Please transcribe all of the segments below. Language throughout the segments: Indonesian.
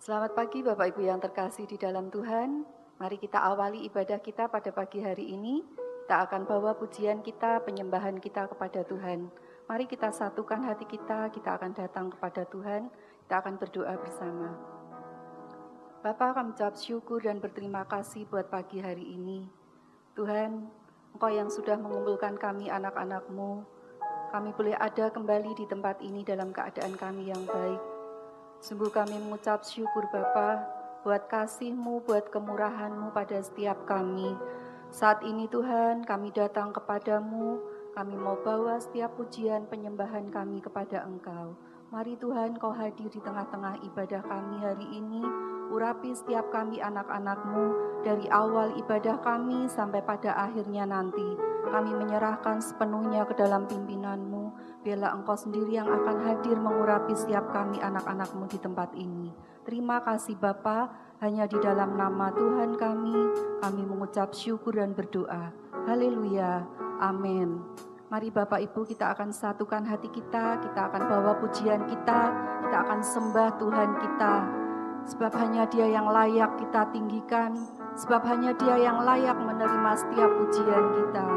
Selamat pagi Bapak Ibu yang terkasih di dalam Tuhan. Mari kita awali ibadah kita pada pagi hari ini. Kita akan bawa pujian kita, penyembahan kita kepada Tuhan. Mari kita satukan hati kita akan datang kepada Tuhan. Kita akan berdoa bersama. Bapa, kami ucap syukur dan berterima kasih buat pagi hari ini. Tuhan, Engkau yang sudah mengumpulkan kami anak-anak-Mu. Kami boleh ada kembali di tempat ini dalam keadaan kami yang baik. Sungguh kami mengucap syukur Bapa buat kasih-Mu, buat kemurahan-Mu pada setiap kami. Saat ini Tuhan kami datang kepadamu, kami mau bawa setiap pujian penyembahan kami kepada Engkau. Mari Tuhan Kau hadir di tengah-tengah ibadah kami hari ini, urapi setiap kami anak-anak-Mu dari awal ibadah kami sampai pada akhirnya nanti. Kami menyerahkan sepenuhnya ke dalam pimpinan-Mu. Biarlah Engkau sendiri yang akan hadir mengurapi setiap kami anak-anak-Mu di tempat ini. Terima kasih Bapa, hanya di dalam nama Tuhan kami mengucap syukur dan berdoa. Haleluya, amin. Mari Bapak Ibu kita akan satukan hati kita akan bawa pujian kita akan sembah Tuhan kita. Sebab hanya Dia yang layak kita tinggikan, sebab hanya Dia yang layak menerima setiap pujian kita.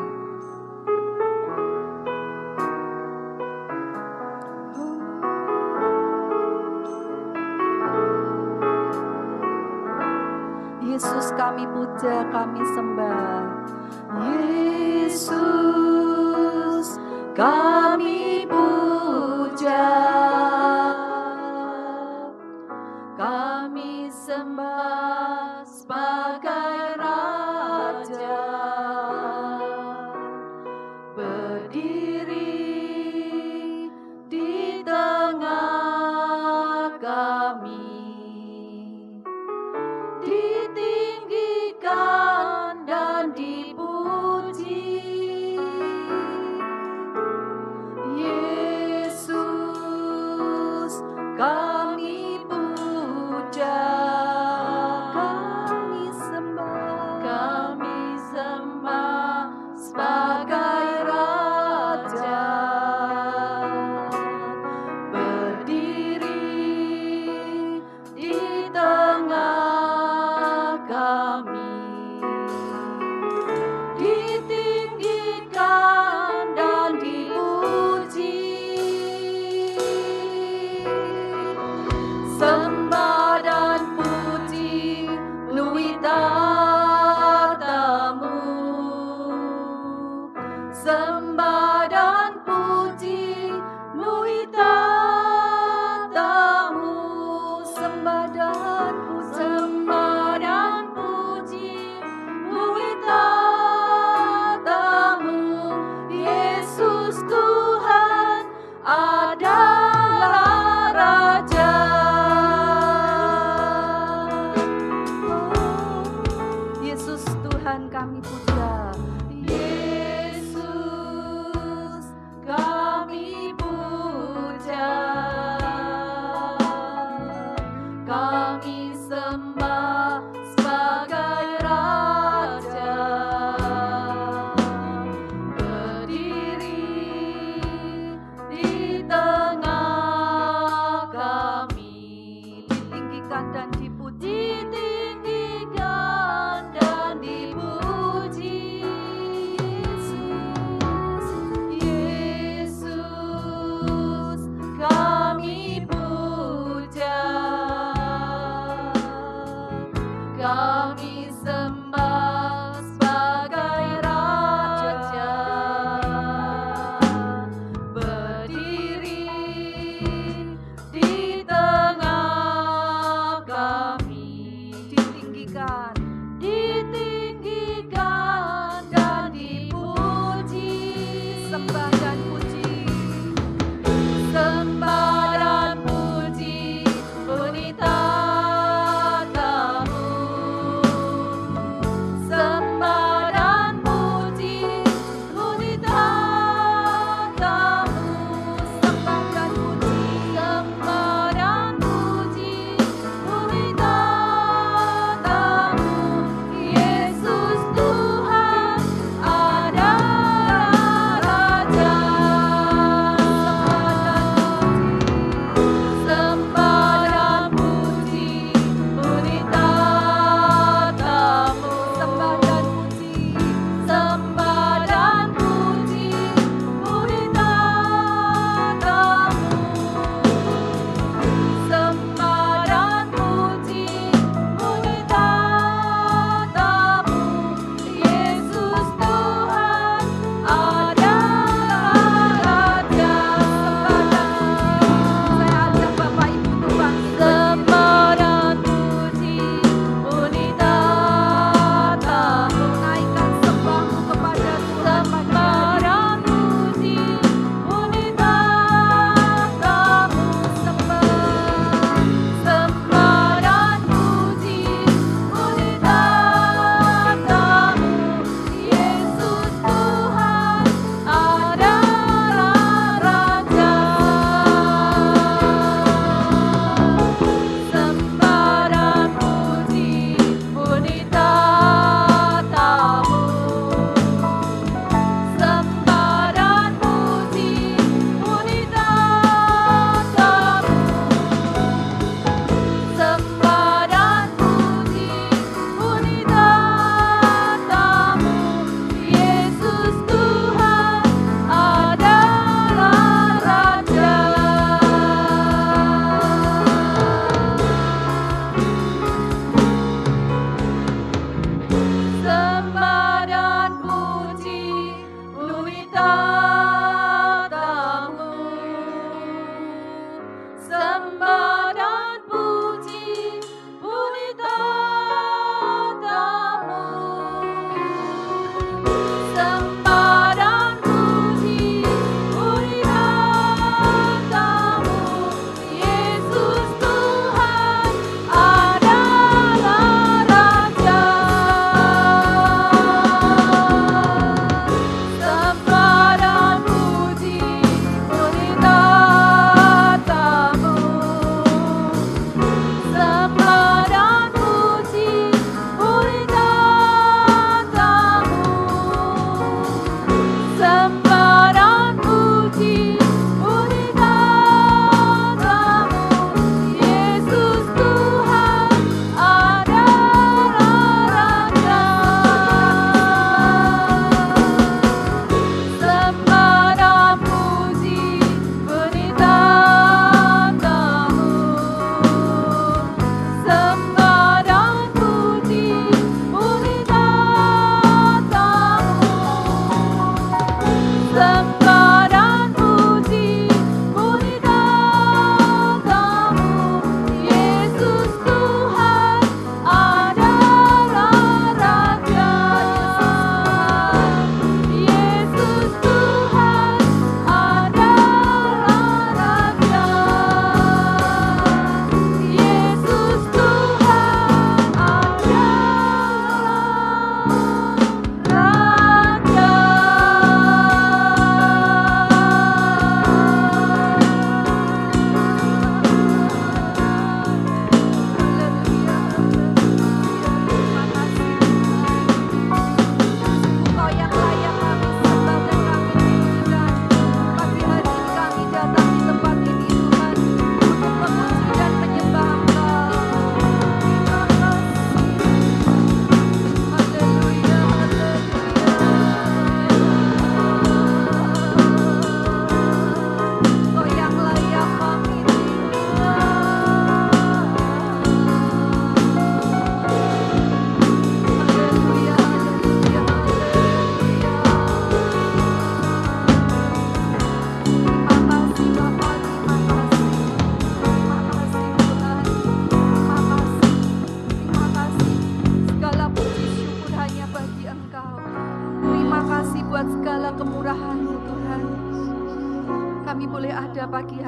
Yesus kami puja, kami sembah. Yesus kami puja, kami sembah sebagai Raja, berdiri di tengah kami, ditinggikan dan dipuji. Yesus kami puja, kami sembah sebagai Raja, berdiri di tengah kami, ditinggikan dan dipuji. Sembah dan puji penuhi tatamu, sembah dan puji penuhi tatamu, sembah dan puji penuhi tatamu. Yesus Tuhan adalah Raja. Yesus Tuhan kami puja. Yesus kami puja, kami sembah sebagai Raja, berdiri di tengah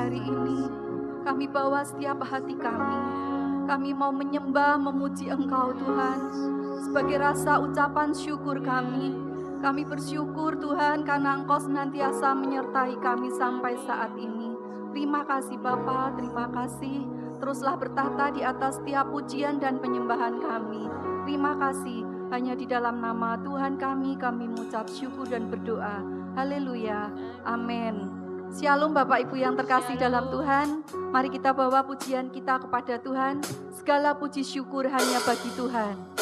hari ini. Kami bawa setiap hati kami. Kami mau menyembah, memuji Engkau Tuhan. Sebagai rasa ucapan syukur kami bersyukur Tuhan karena Engkau senantiasa menyertai kami sampai saat ini. Terima kasih Bapa, terima kasih. Teruslah bertahta di atas setiap pujian dan penyembahan kami. Terima kasih, hanya di dalam nama Tuhan kami mengucap syukur dan berdoa. Haleluya, amin. Shalom Bapak Ibu yang terkasih dalam Tuhan. Mari kita bawa pujian kita kepada Tuhan. Segala puji syukur hanya bagi Tuhan.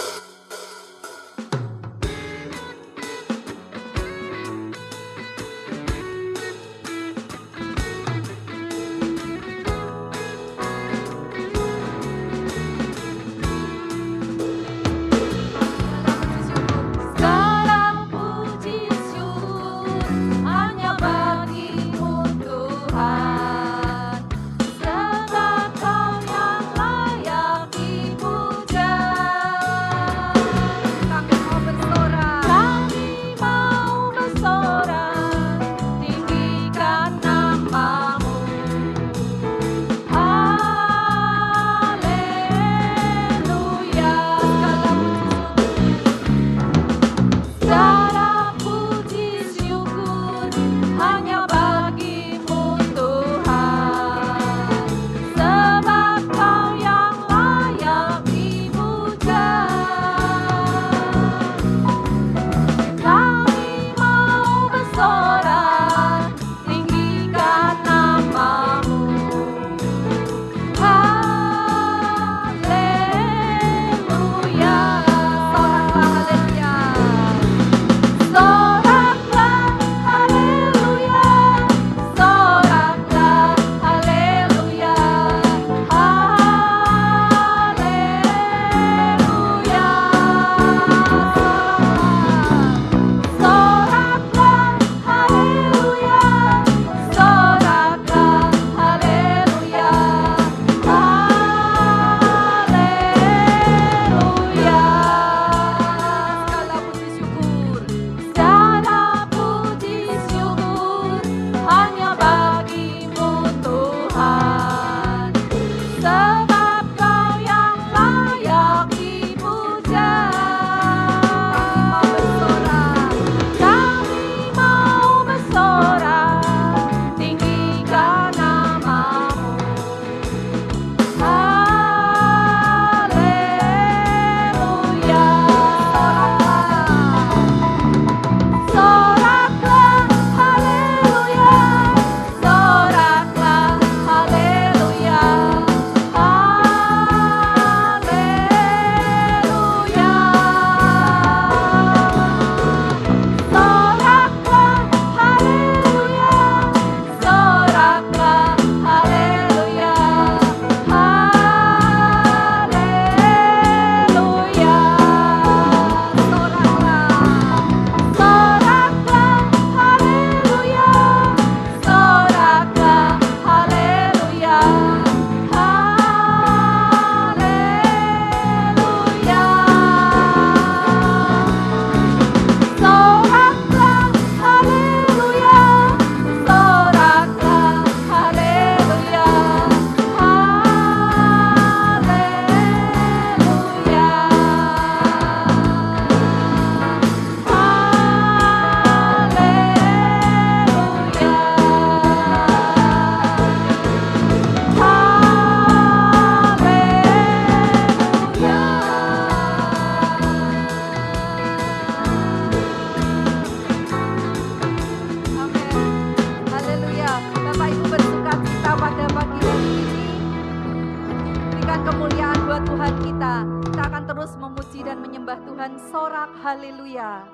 Haleluya.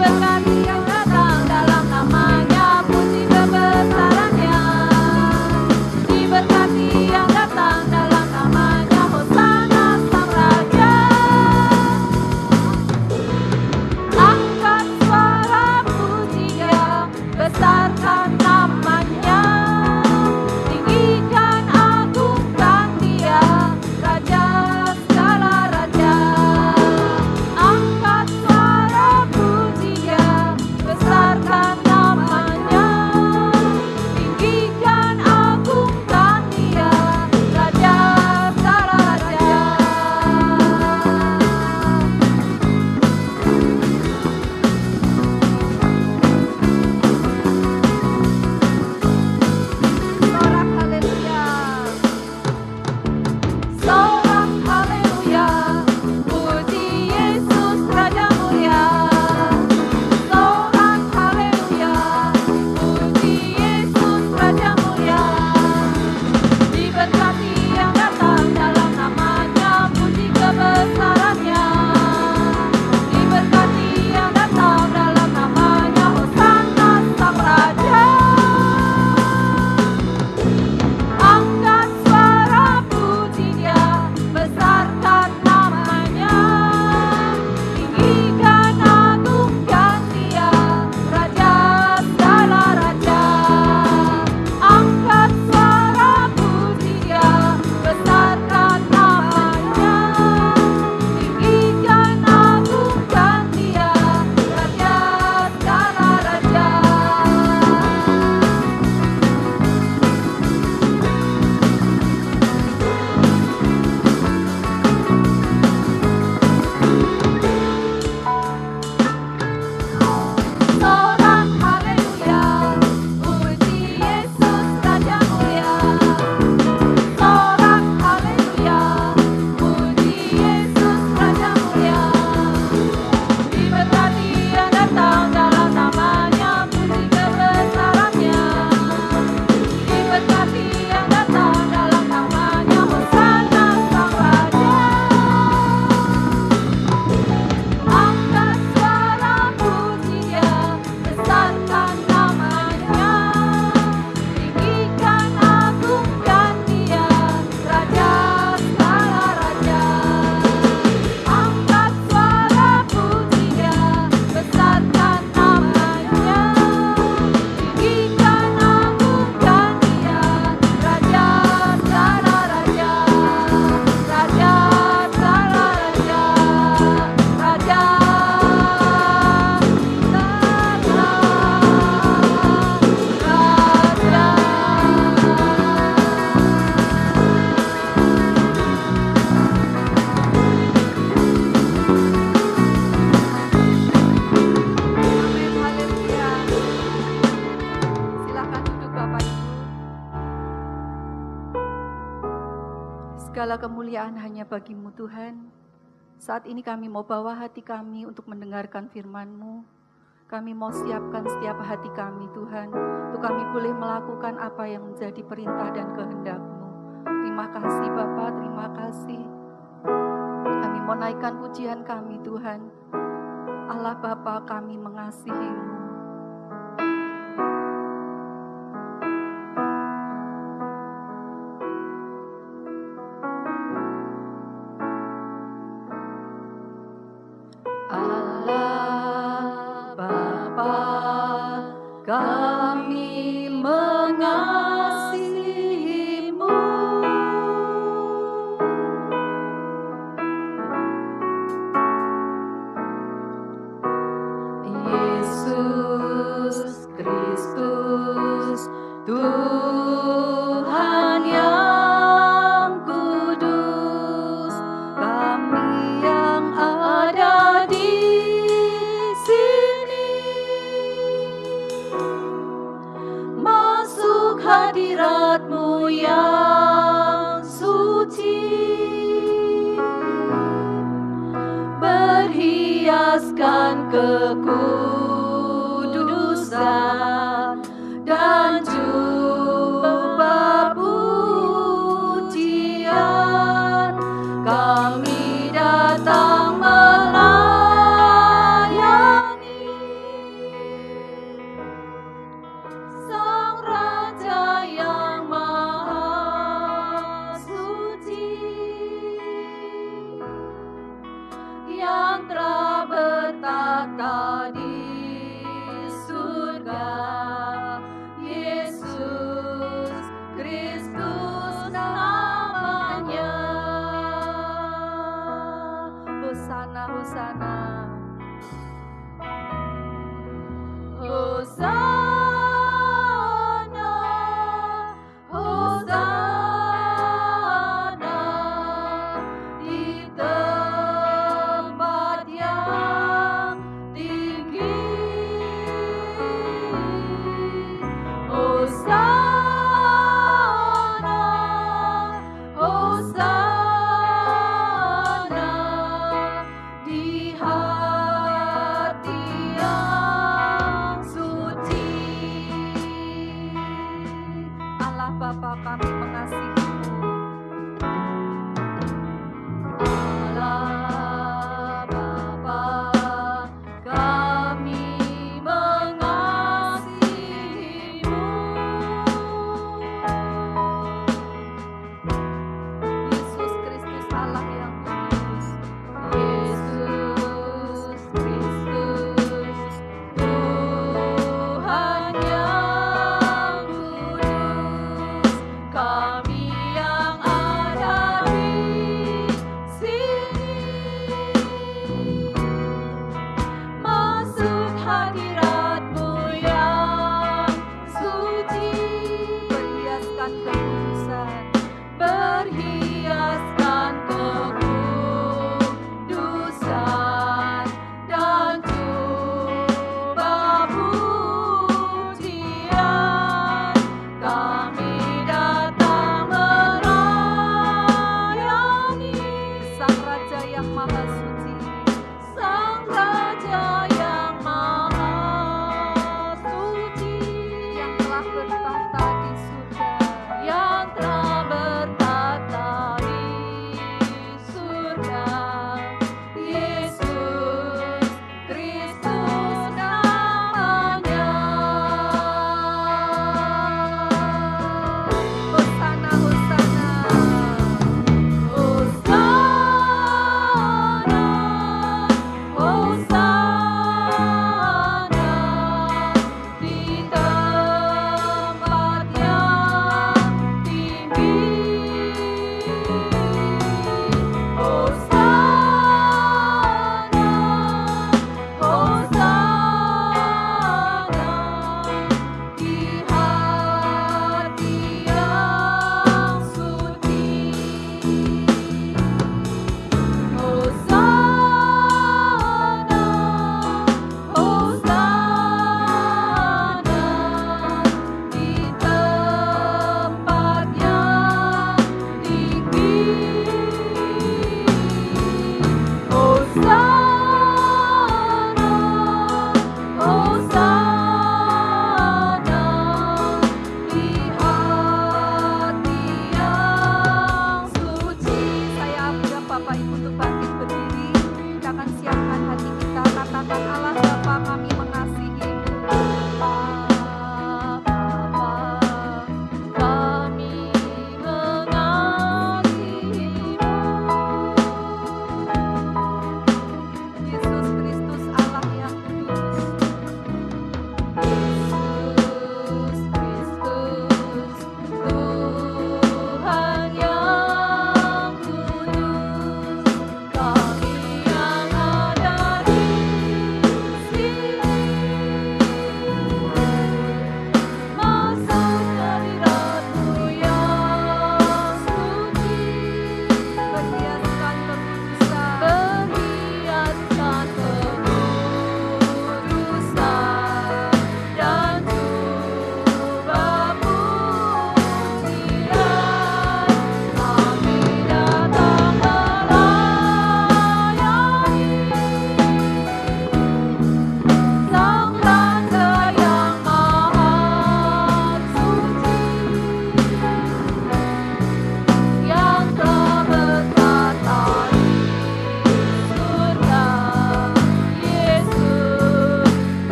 Berkat Segala kemuliaan hanya bagi-Mu Tuhan. Saat ini kami mau bawa hati kami untuk mendengarkan firman-Mu. Kami mau siapkan setiap hati kami Tuhan, untuk kami boleh melakukan apa yang menjadi perintah dan kehendak-Mu. Terima kasih Bapa, terima kasih. Kami mau naikkan pujian kami Tuhan. Allah Bapa, kami mengasihi-Mu. Allah Bapa, kami mengasihi-Mu. Yesus Kristus, Tuhan yang kudus, kami yang ada di sini masuk hadirat-Mu yang suci, berhiaskan kekudusan dan jubah pujian. Kami datang melayani Sang Raja yang Maha Suci, yang telah bertata di surga.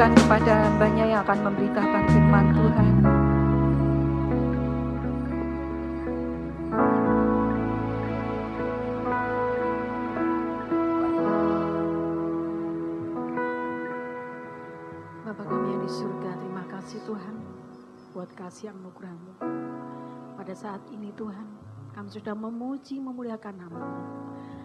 serahkan kepada hambanya yang akan memberitakan firman Tuhan. Bapa kami yang di surga, terima kasih Tuhan buat kasih anugerah-Mu. Pada saat ini Tuhan, kami sudah memuji, memuliakan nama-Mu.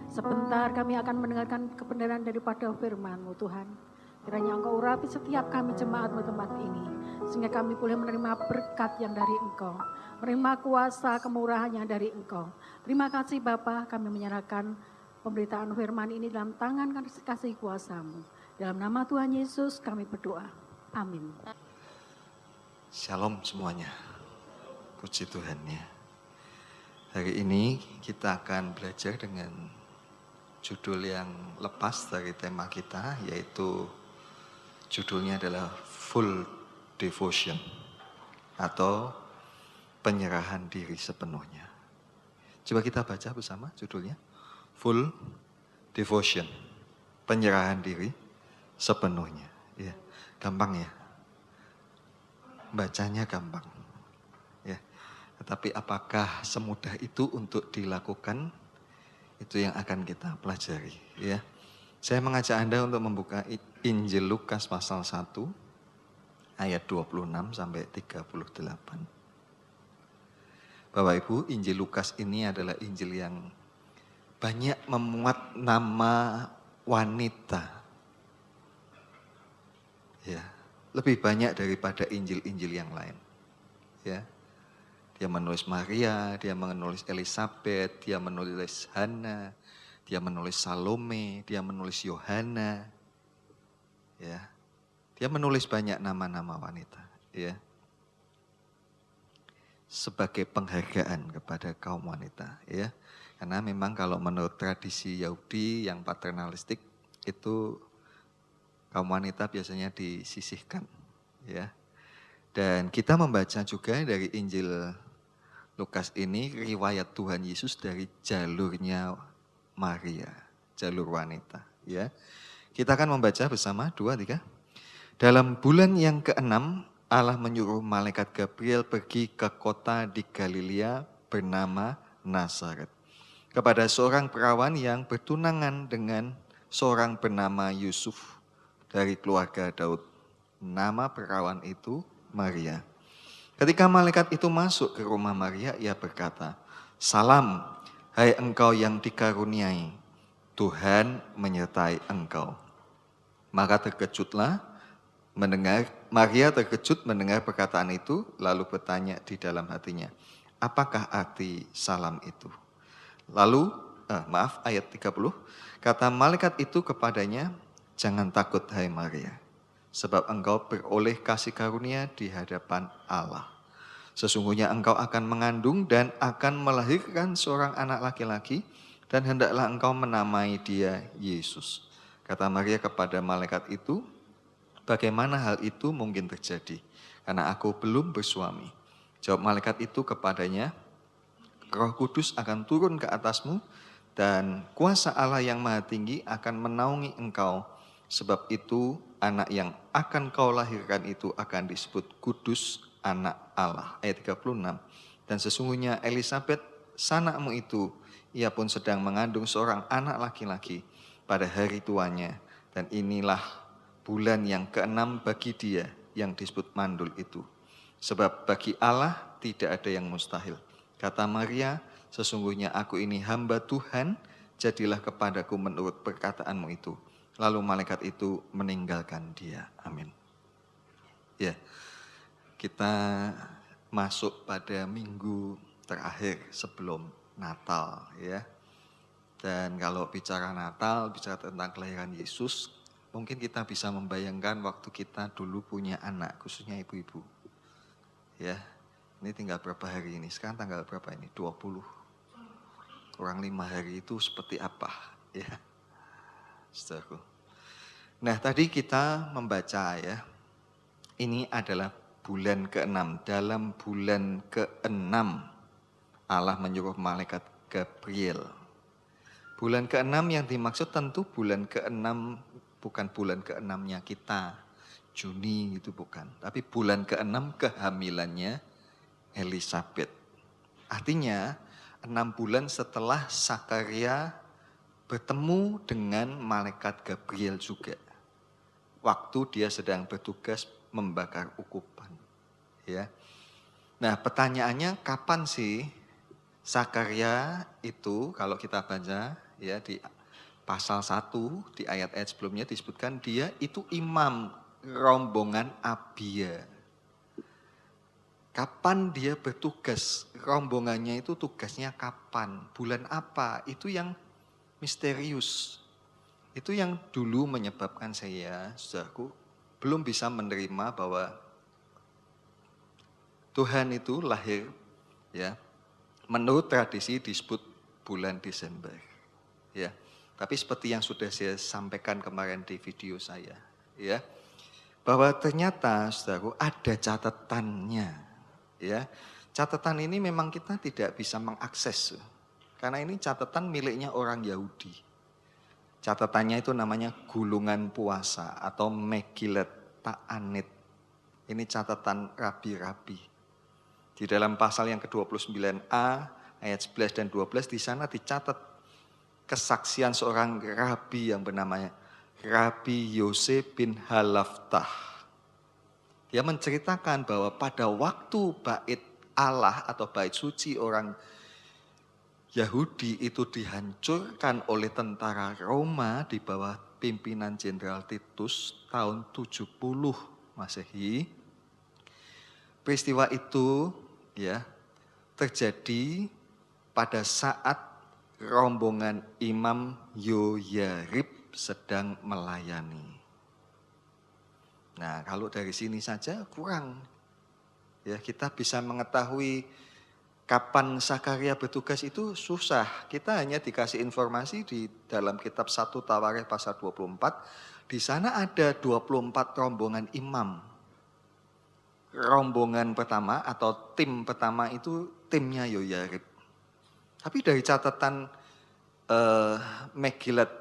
Sebentar kami akan mendengarkan kebenaran daripada firman-Mu Tuhan. Kiranya Engkau urapi setiap kami jemaat-Mu tempat ini, sehingga kami boleh menerima berkat yang dari Engkau, menerima kuasa kemurahan yang dari Engkau. Terima kasih Bapa, kami menyerahkan pemberitaan firman ini dalam tangan kasih kuasa-Mu. Dalam nama Tuhan Yesus kami berdoa. Amin. Shalom semuanya. Puji Tuhan ya. Hari ini kita akan belajar dengan judul yang lepas dari tema kita, yaitu judulnya adalah Full Devotion atau penyerahan diri sepenuhnya. Coba kita baca bersama judulnya. Full Devotion, penyerahan diri sepenuhnya. Ya, gampang ya. Bacanya gampang. Ya. Tetapi apakah semudah itu untuk dilakukan? Itu yang akan kita pelajari, ya. Saya mengajak Anda untuk membuka Injil Lukas pasal 1 ayat 26 sampai 38. Bapak Ibu, Injil Lukas ini adalah Injil yang banyak memuat nama wanita. Ya, lebih banyak daripada Injil-Injil yang lain. Ya. Dia menulis Maria, dia menulis Elizabeth, dia menulis Hana, dia menulis Salome, dia menulis Yohana. Ya. Dia menulis banyak nama-nama wanita, ya. Sebagai penghargaan kepada kaum wanita, ya. Karena memang kalau menurut tradisi Yahudi yang paternalistik itu kaum wanita biasanya disisihkan, ya. Dan kita membaca juga dari Injil Lukas ini riwayat Tuhan Yesus dari jalurnya Maria, jalur wanita, ya. Kita akan membaca bersama 2, 3. Dalam bulan yang ke-6, Allah menyuruh malaikat Gabriel pergi ke kota di Galilea bernama Nazaret, kepada seorang perawan yang bertunangan dengan seorang bernama Yusuf dari keluarga Daud. Nama perawan itu Maria. Ketika malaikat itu masuk ke rumah Maria, ia berkata, "Salam, hai engkau yang dikaruniai, Tuhan menyertai engkau." Maka Maria terkejut mendengar perkataan itu, lalu bertanya di dalam hatinya, apakah arti salam itu? Ayat 30, kata malaikat itu kepadanya, "Jangan takut hai Maria, sebab engkau beroleh kasih karunia di hadapan Allah. Sesungguhnya engkau akan mengandung dan akan melahirkan seorang anak laki-laki, dan hendaklah engkau menamai dia Yesus." Kata Maria kepada malaikat itu, "Bagaimana hal itu mungkin terjadi? Karena aku belum bersuami." Jawab malaikat itu kepadanya, "Roh Kudus akan turun ke atasmu, dan kuasa Allah yang Maha Tinggi akan menaungi engkau. Sebab itu anak yang akan kau lahirkan itu akan disebut kudus, anak Allah." Ayat 36. Dan sesungguhnya Elizabeth, sanakmu itu, ia pun sedang mengandung seorang anak laki-laki pada hari tuanya. Dan inilah bulan yang ke-6 bagi dia yang disebut mandul itu. Sebab bagi Allah tidak ada yang mustahil. Kata Maria, "Sesungguhnya aku ini hamba Tuhan, jadilah kepadaku menurut perkataanmu itu." Lalu malaikat itu meninggalkan dia. Amin. Ya, kita masuk pada minggu terakhir sebelum Natal, ya. Dan kalau bicara Natal, bicara tentang kelahiran Yesus, mungkin kita bisa membayangkan waktu kita dulu punya anak, khususnya ibu-ibu. Ya, ini tinggal berapa hari ini? Sekarang tanggal berapa ini? 20. Kurang 5 hari itu seperti apa? Ya, saudaraku. Nah, tadi kita membaca ya, ini adalah bulan ke-6. Dalam bulan ke-6, Allah menyuruh malaikat Gabriel. Bulan ke-6 yang dimaksud tentu bulan ke-6 bukan bulan ke-6-nya kita. Juni itu bukan, tapi bulan ke-6 kehamilannya Elizabeth. Artinya 6 bulan setelah Zakaria bertemu dengan malaikat Gabriel juga. Waktu dia sedang bertugas membakar ukupan. Ya. Nah, pertanyaannya kapan sih Zakaria itu kalau kita baca ya di pasal 1 di ayat-ayat sebelumnya disebutkan dia itu imam rombongan Abia. Kapan dia bertugas? Rombongannya itu tugasnya kapan? Bulan apa? Itu yang misterius. Itu yang dulu menyebabkan saya, saudaraku, belum bisa menerima bahwa Tuhan itu lahir ya. Menurut tradisi disebut bulan Desember. Ya. Tapi seperti yang sudah saya sampaikan kemarin di video saya, ya. Bahwa ternyata saudaraku ada catatannya. Ya, catatan ini memang kita tidak bisa mengakses karena ini catatan miliknya orang Yahudi. Catatannya itu namanya gulungan puasa atau Megillat Ta'anit. Ini catatan rabi-rabi. Di dalam pasal yang ke-29a ayat 11 dan 12 di sana dicatat kesaksian seorang rabi yang bernama Rabi Yosef bin Halaftah. Dia menceritakan bahwa pada waktu bait Allah atau bait suci orang Yahudi itu dihancurkan oleh tentara Roma di bawah pimpinan Jenderal Titus tahun 70 Masehi. Peristiwa itu ya terjadi pada saat rombongan Imam Yoyarib sedang melayani. Nah, kalau dari sini saja kurang. Ya, kita bisa mengetahui kapan Zakaria bertugas itu susah. Kita hanya dikasih informasi di dalam kitab 1 Tawarikh pasal 24. Di sana ada 24 rombongan imam. Rombongan pertama atau tim pertama itu timnya Yoyarib. Tapi dari catatan Megillat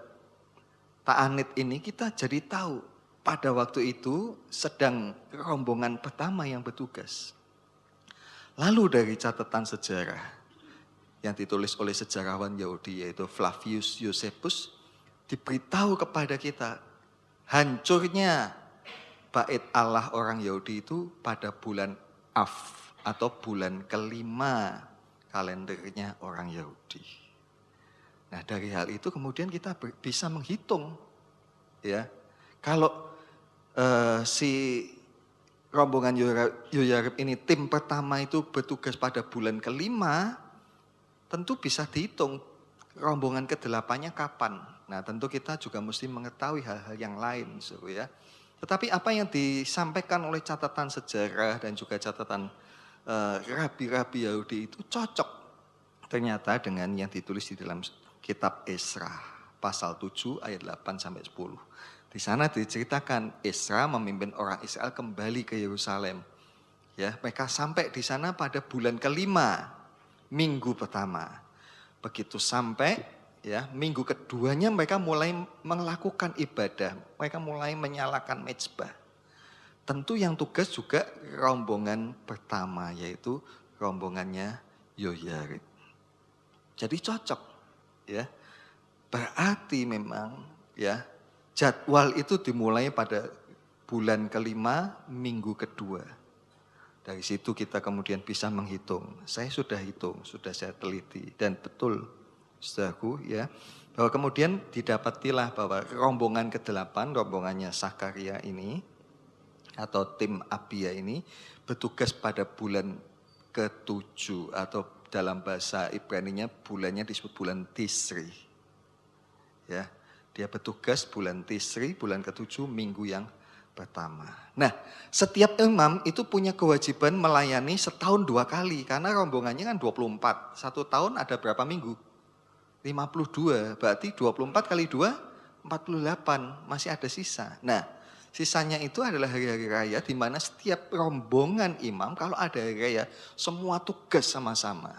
Ta'anit ini kita jadi tahu pada waktu itu sedang rombongan pertama yang bertugas. Lalu dari catatan sejarah yang ditulis oleh sejarawan Yahudi yaitu Flavius Josephus diberitahu kepada kita hancurnya bait Allah orang Yahudi itu pada bulan Av atau bulan ke-5 kalendernya orang Yahudi. Nah, dari hal itu kemudian kita bisa menghitung ya. Kalau si rombongan Yoyarib ini tim pertama itu bertugas pada bulan ke-5, tentu bisa dihitung rombongan ke-8-nya kapan. Nah, tentu kita juga mesti mengetahui hal-hal yang lain, ya. Tetapi apa yang disampaikan oleh catatan sejarah dan juga catatan rabi-rabi Yahudi itu cocok ternyata dengan yang ditulis di dalam kitab Esra pasal 7 ayat 8 sampai 10. Di sana diceritakan Esra memimpin orang Israel kembali ke Yerusalem. Ya, mereka sampai di sana pada bulan ke-5, minggu pertama. Begitu sampai, ya, minggu keduanya mereka mulai melakukan ibadah. Mereka mulai menyalakan mezbah. Tentu yang tugas juga rombongan pertama, yaitu rombongannya Yoyarib. Jadi cocok, ya. Berarti memang, ya. Jadwal itu dimulai pada bulan ke-5, minggu kedua. Dari situ kita kemudian bisa menghitung. Saya sudah hitung, sudah saya teliti. Dan betul, saudaraku, ya, bahwa kemudian didapatilah bahwa rombongan ke-8, rombongannya Zakaria ini, atau tim Abia ini, bertugas pada bulan ke-7, atau dalam bahasa Ibraninya bulannya disebut bulan Tisri. Ya. Dia bertugas bulan Tisri, bulan ke-7, minggu yang pertama. Nah, setiap imam itu punya kewajiban melayani setahun 2 kali. Karena rombongannya kan 24. 1 tahun ada berapa minggu? 52. Berarti 24 kali 2, 48. Masih ada sisa. Nah, sisanya itu adalah hari-hari raya di mana setiap rombongan imam kalau ada hari raya, semua tugas sama-sama.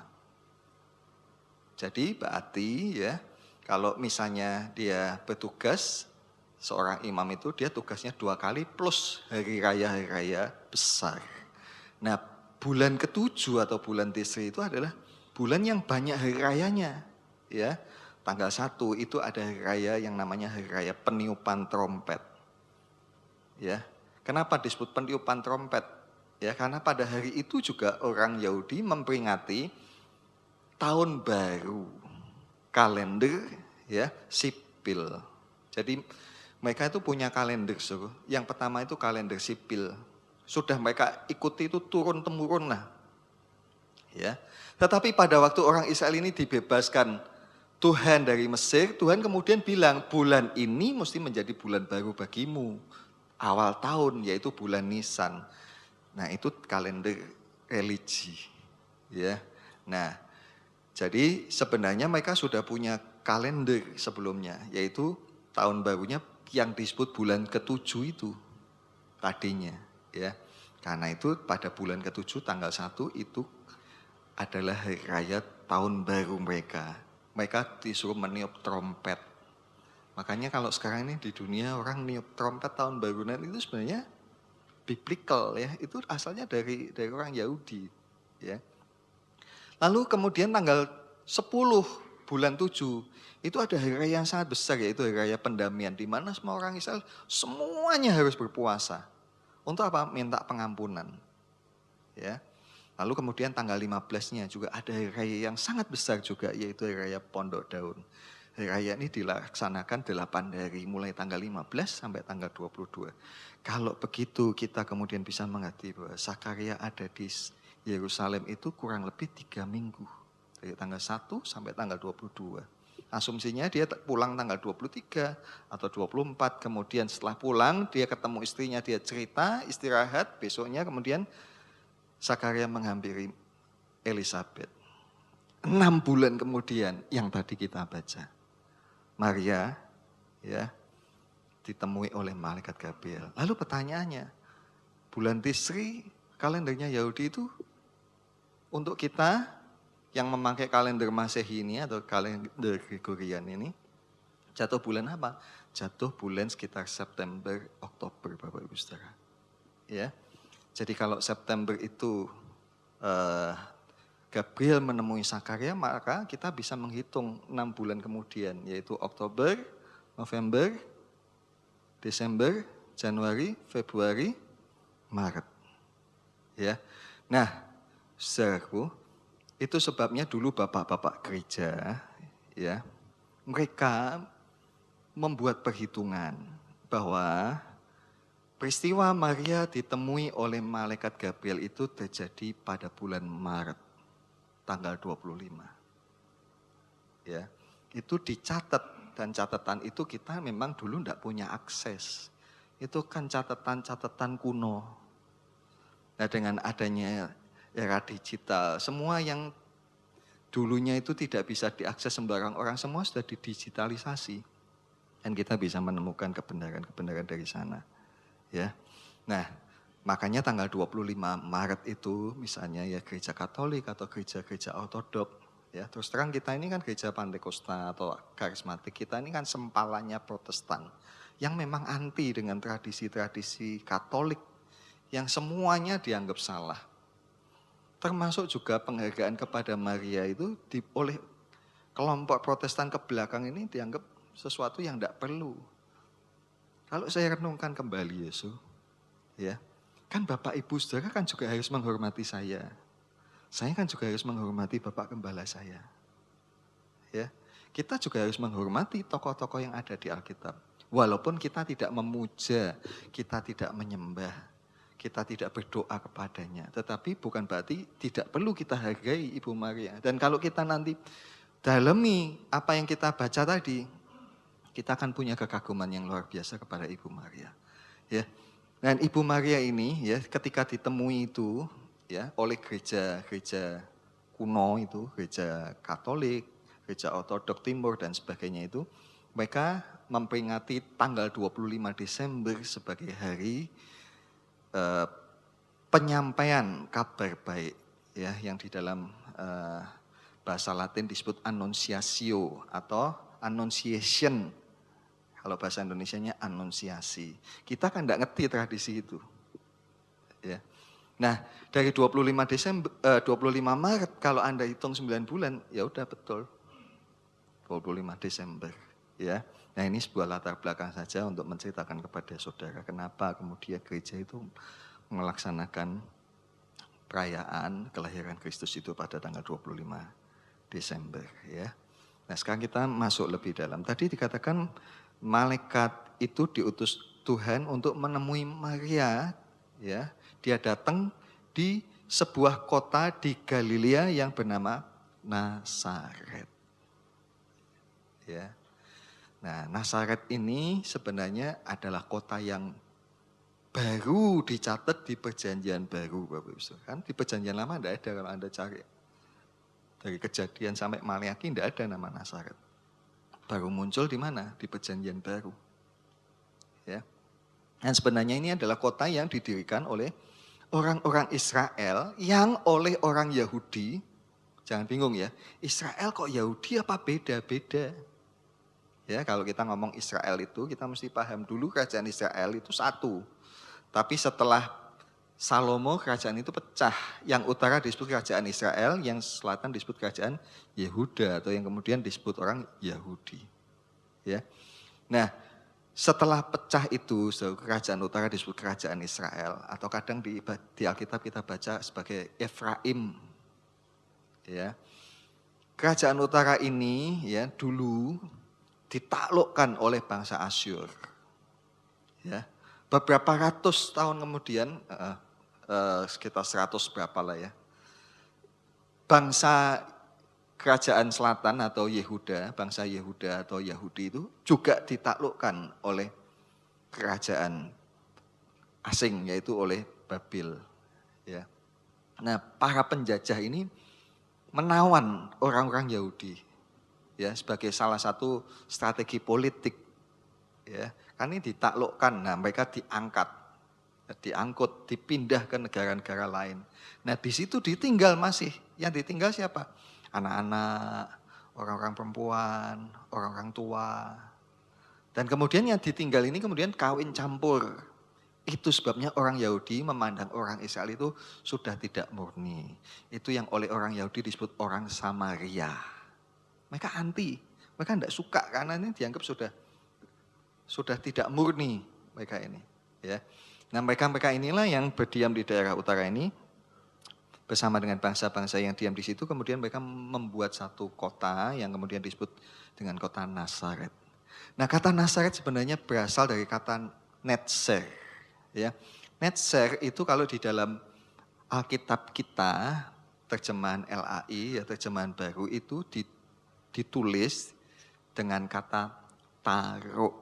Jadi berarti ya, kalau misalnya dia bertugas seorang imam itu dia tugasnya 2 kali plus hari raya besar. Nah, bulan ke-7 atau bulan Tisri itu adalah bulan yang banyak hari rayanya. Ya, tanggal 1 itu ada hari raya yang namanya hari raya peniupan trompet. Ya, kenapa disebut peniupan trompet? Ya, karena pada hari itu juga orang Yahudi memperingati tahun baru kalender ya sipil. Jadi mereka itu punya kalender, so. Yang pertama itu kalender sipil. Sudah mereka ikuti itu turun temurun lah. Ya. Tetapi pada waktu orang Israel ini dibebaskan Tuhan dari Mesir, Tuhan kemudian bilang, bulan ini mesti menjadi bulan baru bagimu. Awal tahun, yaitu bulan Nisan. Nah, itu kalender religi. Ya. Nah, jadi sebenarnya mereka sudah punya kalender sebelumnya, yaitu tahun barunya yang disebut bulan ke-7 itu tadinya. Ya. Karena itu pada bulan ke-7 tanggal 1 itu adalah hari raya tahun baru mereka. Mereka disuruh meniup trompet. Makanya kalau sekarang ini di dunia orang niup trompet tahun baruan itu sebenarnya biblical ya, itu asalnya dari orang Yahudi ya. Lalu kemudian tanggal 10 bulan 7 itu ada hari raya yang sangat besar, yaitu hari raya pendamaian, di mana semua orang Israel semuanya harus berpuasa. Untuk apa? Minta pengampunan. Ya. Lalu kemudian tanggal 15-nya juga ada hari raya yang sangat besar juga, yaitu hari raya Pondok Daun. Hari raya ini dilaksanakan 8 hari, mulai tanggal 15 sampai tanggal 22. Kalau begitu kita kemudian bisa mengerti bahwa Sakaria ada di Yerusalem itu kurang lebih 3 minggu. Dari tanggal 1 sampai tanggal 22. Asumsinya dia pulang tanggal 23 atau 24. Kemudian setelah pulang dia ketemu istrinya, dia cerita, istirahat. Besoknya kemudian Sakaria menghampiri Elisabet. 6 bulan kemudian yang tadi kita baca. Maria ya ditemui oleh malaikat Gabriel. Lalu pertanyaannya, bulan Tisri kalendernya Yahudi itu untuk kita yang memakai kalender Masehi ini atau kalender Gregorian ini jatuh bulan apa? Jatuh bulan sekitar September, Oktober Bapak Ibu Saudara. Ya. Jadi kalau September itu Gabriel menemui Sakaria, maka kita bisa menghitung 6 bulan kemudian, yaitu Oktober, November, Desember, Januari, Februari, Maret. Ya. Nah, saudaraku, itu sebabnya dulu bapak-bapak gereja, ya, mereka membuat perhitungan bahwa peristiwa Maria ditemui oleh malaikat Gabriel itu terjadi pada bulan Maret, tanggal 25. Ya, itu dicatat, dan catatan itu kita memang dulu tidak punya akses. Itu kan catatan-catatan kuno. Nah, dengan adanya era digital, semua yang dulunya itu tidak bisa diakses sembarang orang, semua sudah didigitalisasi. Dan kita bisa menemukan kebenaran-kebenaran dari sana. Ya. Nah, makanya tanggal 25 Maret itu misalnya ya gereja Katolik atau gereja-gereja Ortodok, ya terus terang kita ini kan gereja Pantekosta atau karismatik, kita ini kan sempalannya Protestan yang memang anti dengan tradisi-tradisi Katolik yang semuanya dianggap salah. Termasuk juga penghargaan kepada Maria itu oleh kelompok Protestan ke belakang ini dianggap sesuatu yang tidak perlu. Kalau saya renungkan kembali Yesus, ya, kan Bapak Ibu Saudara kan juga harus menghormati saya. Saya kan juga harus menghormati Bapak Gembala saya. Ya, kita juga harus menghormati tokoh-tokoh yang ada di Alkitab. Walaupun kita tidak memuja, kita tidak menyembah, kita tidak berdoa kepadanya. Tetapi bukan berarti tidak perlu kita hargai Ibu Maria. Dan kalau kita nanti dalami apa yang kita baca tadi, kita akan punya kekaguman yang luar biasa kepada Ibu Maria. Ya. Dan Ibu Maria ini ya ketika ditemui itu ya oleh gereja-gereja kuno itu, gereja Katolik, gereja Ortodok Timur dan sebagainya itu, mereka memperingati tanggal 25 Desember sebagai hari penyampaian kabar baik ya yang di dalam bahasa Latin disebut annunciatio atau annunciation. Kalau bahasa Indonesianya anunsiasi. Kita kan enggak ngerti tradisi itu. Ya. Nah, dari 25 Maret kalau Anda hitung 9 bulan, ya udah betul. 25 Desember, ya. Nah, ini sebuah latar belakang saja untuk menceritakan kepada saudara kenapa kemudian gereja itu melaksanakan perayaan kelahiran Kristus itu pada tanggal 25 Desember, ya. Nah, sekarang kita masuk lebih dalam. Tadi dikatakan malaikat itu diutus Tuhan untuk menemui Maria, ya. Dia datang di sebuah kota di Galilea yang bernama Nazaret. Ya. Nah, Nazaret ini sebenarnya adalah kota yang baru dicatat di Perjanjian Baru, Bapak Ibu. Kan di Perjanjian Lama tidak ada kalau Anda cari. Dari Kejadian sampai Maliaki tidak ada nama Nazaret. Baru muncul di mana? Di Perjanjian Baru. Ya. Dan sebenarnya ini adalah kota yang didirikan oleh orang-orang Israel yang oleh orang Yahudi. Jangan bingung ya, Israel kok Yahudi apa beda-beda? Ya, kalau kita ngomong Israel itu, kita mesti paham dulu kerajaan Israel itu satu. Tapi setelah Salomo, kerajaan itu pecah. Yang utara disebut kerajaan Israel, yang selatan disebut kerajaan Yehuda, atau yang kemudian disebut orang Yahudi. Ya. Nah, setelah pecah itu, kerajaan utara disebut kerajaan Israel, atau kadang di Alkitab kita baca sebagai Efraim. Ya. Kerajaan utara ini ya dulu ditaklukkan oleh bangsa Asyur. Ya, beberapa ratus tahun kemudian, sekitar 100 berapa lah ya, bangsa kerajaan selatan atau Yehuda, bangsa Yehuda atau Yahudi itu juga ditaklukkan oleh kerajaan asing, yaitu oleh Babil. Ya. Nah, para penjajah ini menawan orang-orang Yahudi. Ya, sebagai salah satu strategi politik, ya, kan ini ditaklukkan, nah mereka diangkut, dipindah ke negara-negara lain. Nah di situ ditinggal masih, yang ditinggal siapa? Anak-anak, orang-orang perempuan, orang-orang tua. Dan kemudian yang ditinggal ini kemudian kawin campur. Itu sebabnya orang Yahudi memandang orang Israel itu sudah tidak murni. Itu yang oleh orang Yahudi disebut orang Samaria. Mereka anti, mereka tidak suka karena ini dianggap sudah tidak murni mereka ini. Ya. Nah mereka inilah yang berdiam di daerah utara ini bersama dengan bangsa-bangsa yang diam di situ. Kemudian mereka membuat satu kota yang kemudian disebut dengan kota Nazaret. Nah kata Nazaret sebenarnya berasal dari kata Netzer. Ya. Netzer itu kalau di dalam Alkitab kita, terjemahan LAI, ya terjemahan baru itu ditulis dengan kata taruh.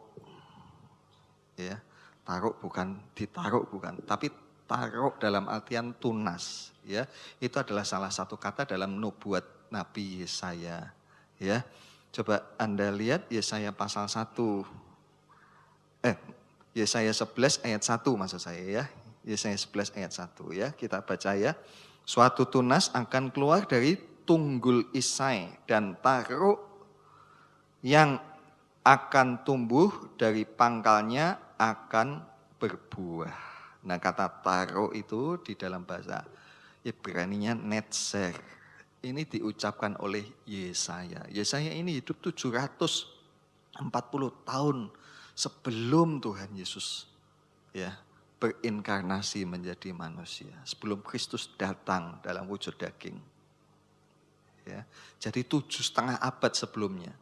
Ya, taruh bukan ditaruh bukan, tapi taruh dalam artian tunas, ya. Itu adalah salah satu kata dalam nubuat Nabi Yesaya, ya. Coba Anda lihat Yesaya pasal 1. Yesaya 11 ayat 1 maksud saya ya. Yesaya 11 ayat 1 ya. Kita baca ya. Suatu tunas akan keluar dari tunggul Isai dan taruh yang akan tumbuh dari pangkalnya akan berbuah. Nah kata taruh itu di dalam bahasa Ibrani-nya netzer. Ini diucapkan oleh Yesaya. Yesaya ini hidup 740 tahun sebelum Tuhan Yesus ya berinkarnasi menjadi manusia. Sebelum Kristus datang dalam wujud daging. Ya, jadi 7,5 abad sebelumnya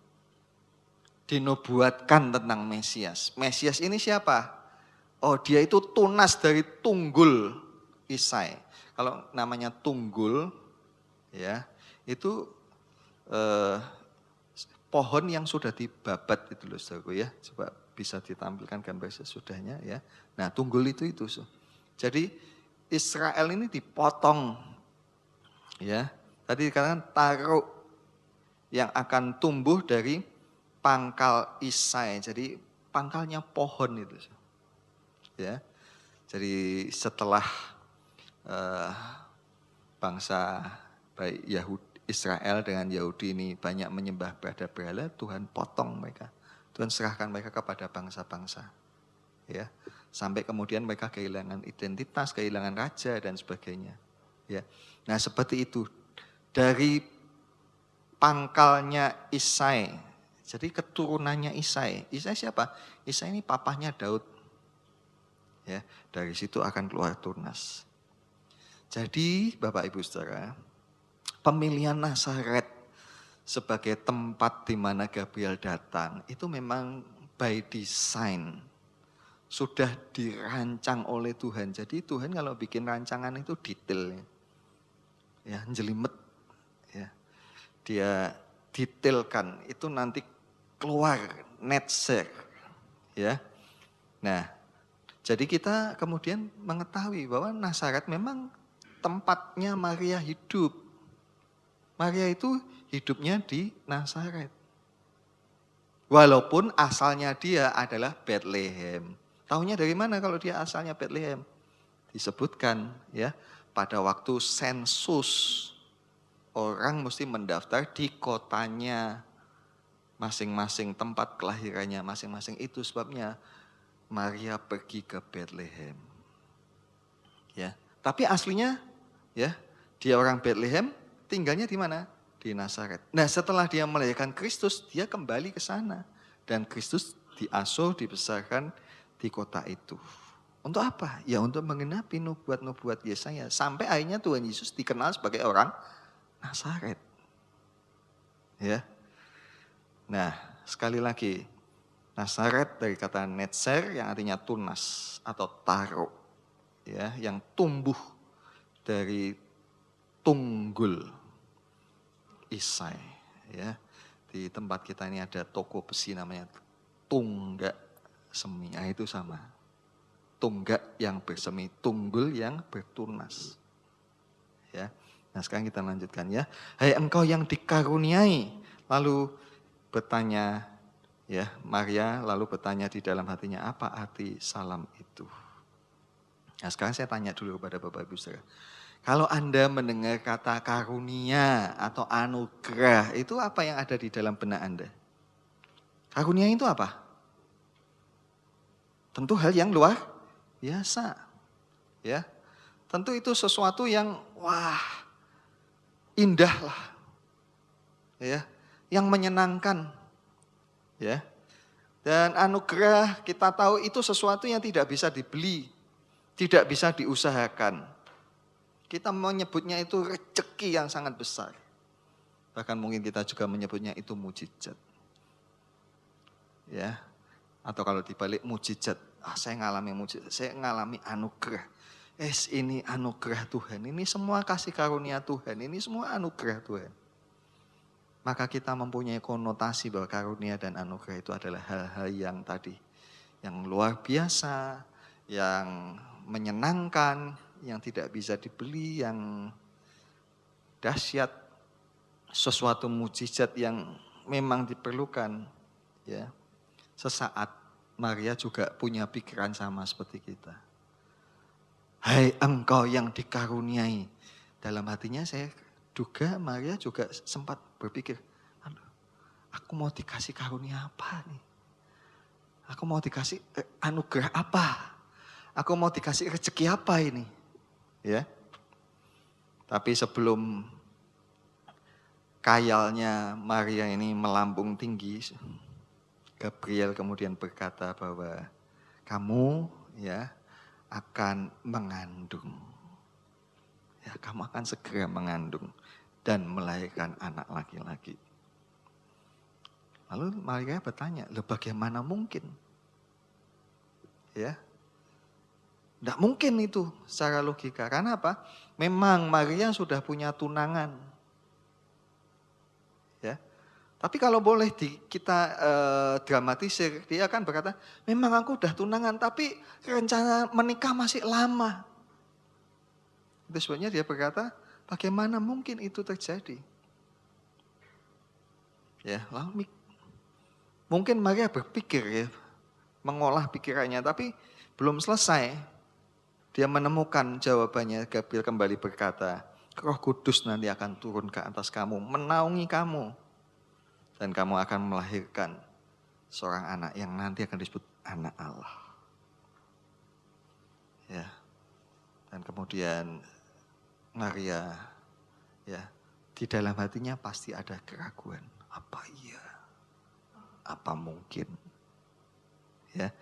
dinubuatkan tentang Mesias. Mesias ini siapa? Oh dia itu tunas dari tunggul Isai. Kalau namanya tunggul ya itu pohon yang sudah dibabat itu loh saudaraku ya. Coba bisa ditampilkan gambar sesudahnya ya. Nah tunggul itu. Jadi Israel ini dipotong ya. Tadi dikatakan taruh yang akan tumbuh dari pangkal Isai. Jadi pangkalnya pohon itu. Ya. Jadi setelah bangsa baik Yahudi Israel dengan Yahudi ini banyak menyembah berhala, Tuhan potong mereka. Tuhan serahkan mereka kepada bangsa-bangsa. Ya, sampai kemudian mereka kehilangan identitas, kehilangan raja dan sebagainya. Ya. Nah, seperti itu. Dari pangkalnya Isai. Jadi keturunannya Isai. Isai siapa? Isai ini papahnya Daud. Ya, dari situ akan keluar Tunas. Jadi, Bapak Ibu Saudara, pemilihan Nazaret sebagai tempat di mana Gabriel datang itu memang by design, sudah dirancang oleh Tuhan. Jadi Tuhan kalau bikin rancangan itu detail, ya, jelimet, ya, dia detailkan itu nanti keluar netzer, ya. Nah, jadi kita kemudian mengetahui bahwa Nazaret memang tempatnya Maria hidup. Maria itu hidupnya di Nazaret. Walaupun asalnya dia adalah Bethlehem. Tahunya dari mana kalau dia asalnya Bethlehem? Disebutkan ya, pada waktu sensus orang mesti mendaftar di kotanya masing-masing, tempat kelahirannya masing-masing. Itu sebabnya Maria pergi ke Bethlehem. Ya, tapi aslinya ya, dia orang Bethlehem, tinggalnya di mana? Di Nazaret. Nah, setelah dia melahirkan Kristus, dia kembali ke sana dan Kristus diasuh, dibesarkan di kota itu. Untuk apa? Ya untuk menggenapi nubuat-nubuat Yesaya. Sampai akhirnya Tuhan Yesus dikenal sebagai orang Nazaret. Ya. Nah, sekali lagi, Nazaret dari kata netzer yang artinya tunas atau taro. Ya, yang tumbuh dari tunggul Isai. Ya. Di tempat kita ini ada toko besi namanya Tunggak Semi. Nah, itu sama. Tunggak yang bersemi, tunggul yang bertunas. Ya. Nah, sekarang kita lanjutkan ya. Hai engkau yang dikaruniai. Lalu bertanya ya, Maria lalu bertanya di dalam hatinya, apa arti salam itu? Nah, sekarang saya tanya dulu kepada Bapak Ibu Saudara. Kalau Anda mendengar kata karunia atau anugerah, itu apa yang ada di dalam benak Anda? Karunia itu apa? Tentu hal yang luar biasa. Ya. Tentu itu sesuatu yang wah, indah lah. Ya, yang menyenangkan. Ya. Dan anugerah kita tahu itu sesuatu yang tidak bisa dibeli, tidak bisa diusahakan. Kita menyebutnya itu rezeki yang sangat besar. Bahkan mungkin kita juga menyebutnya itu mujizat. Ya. Atau kalau dibalik mujizat, saya ngalami mujizat, saya ngalami anugerah. Ini anugerah Tuhan, ini semua kasih karunia Tuhan, ini semua anugerah Tuhan. Maka kita mempunyai konotasi bahwa karunia dan anugerah itu adalah hal-hal yang tadi, yang luar biasa, yang menyenangkan, yang tidak bisa dibeli, yang dahsyat, sesuatu mujizat yang memang diperlukan. Ya, sesaat Maria juga punya pikiran sama seperti kita. Hai engkau yang dikaruniai. Dalam hatinya saya duga Maria juga sempat berpikir, aku mau dikasih karunia apa nih? Aku mau dikasih anugerah apa? Aku mau dikasih rezeki apa ini? Ya. Tapi sebelum kayalnya Maria ini melambung tinggi, Gabriel kemudian berkata bahwa kamu ya akan mengandung. Ya, kamu akan segera mengandung dan melahirkan anak laki-laki. Lalu Maria bertanya, bagaimana mungkin? Ya. Tidak mungkin itu secara logika. Karena apa? Memang Maria sudah punya tunangan. Ya. Tapi kalau boleh kita dramatisir, dia akan berkata, memang aku udah tunangan, tapi rencana menikah masih lama. Itu sebabnya dia berkata, bagaimana mungkin itu terjadi? Ya, lalu mungkin Maria berpikir ya, mengolah pikirannya, tapi belum selesai. Dia menemukan jawabannya. Gabriel kembali berkata, Roh Kudus nanti akan turun ke atas kamu, menaungi kamu. Dan kamu akan melahirkan seorang anak yang nanti akan disebut anak Allah. Ya. Dan kemudian Maria, ya, di dalam hatinya pasti ada keraguan. Apa iya? Apa mungkin? Ya.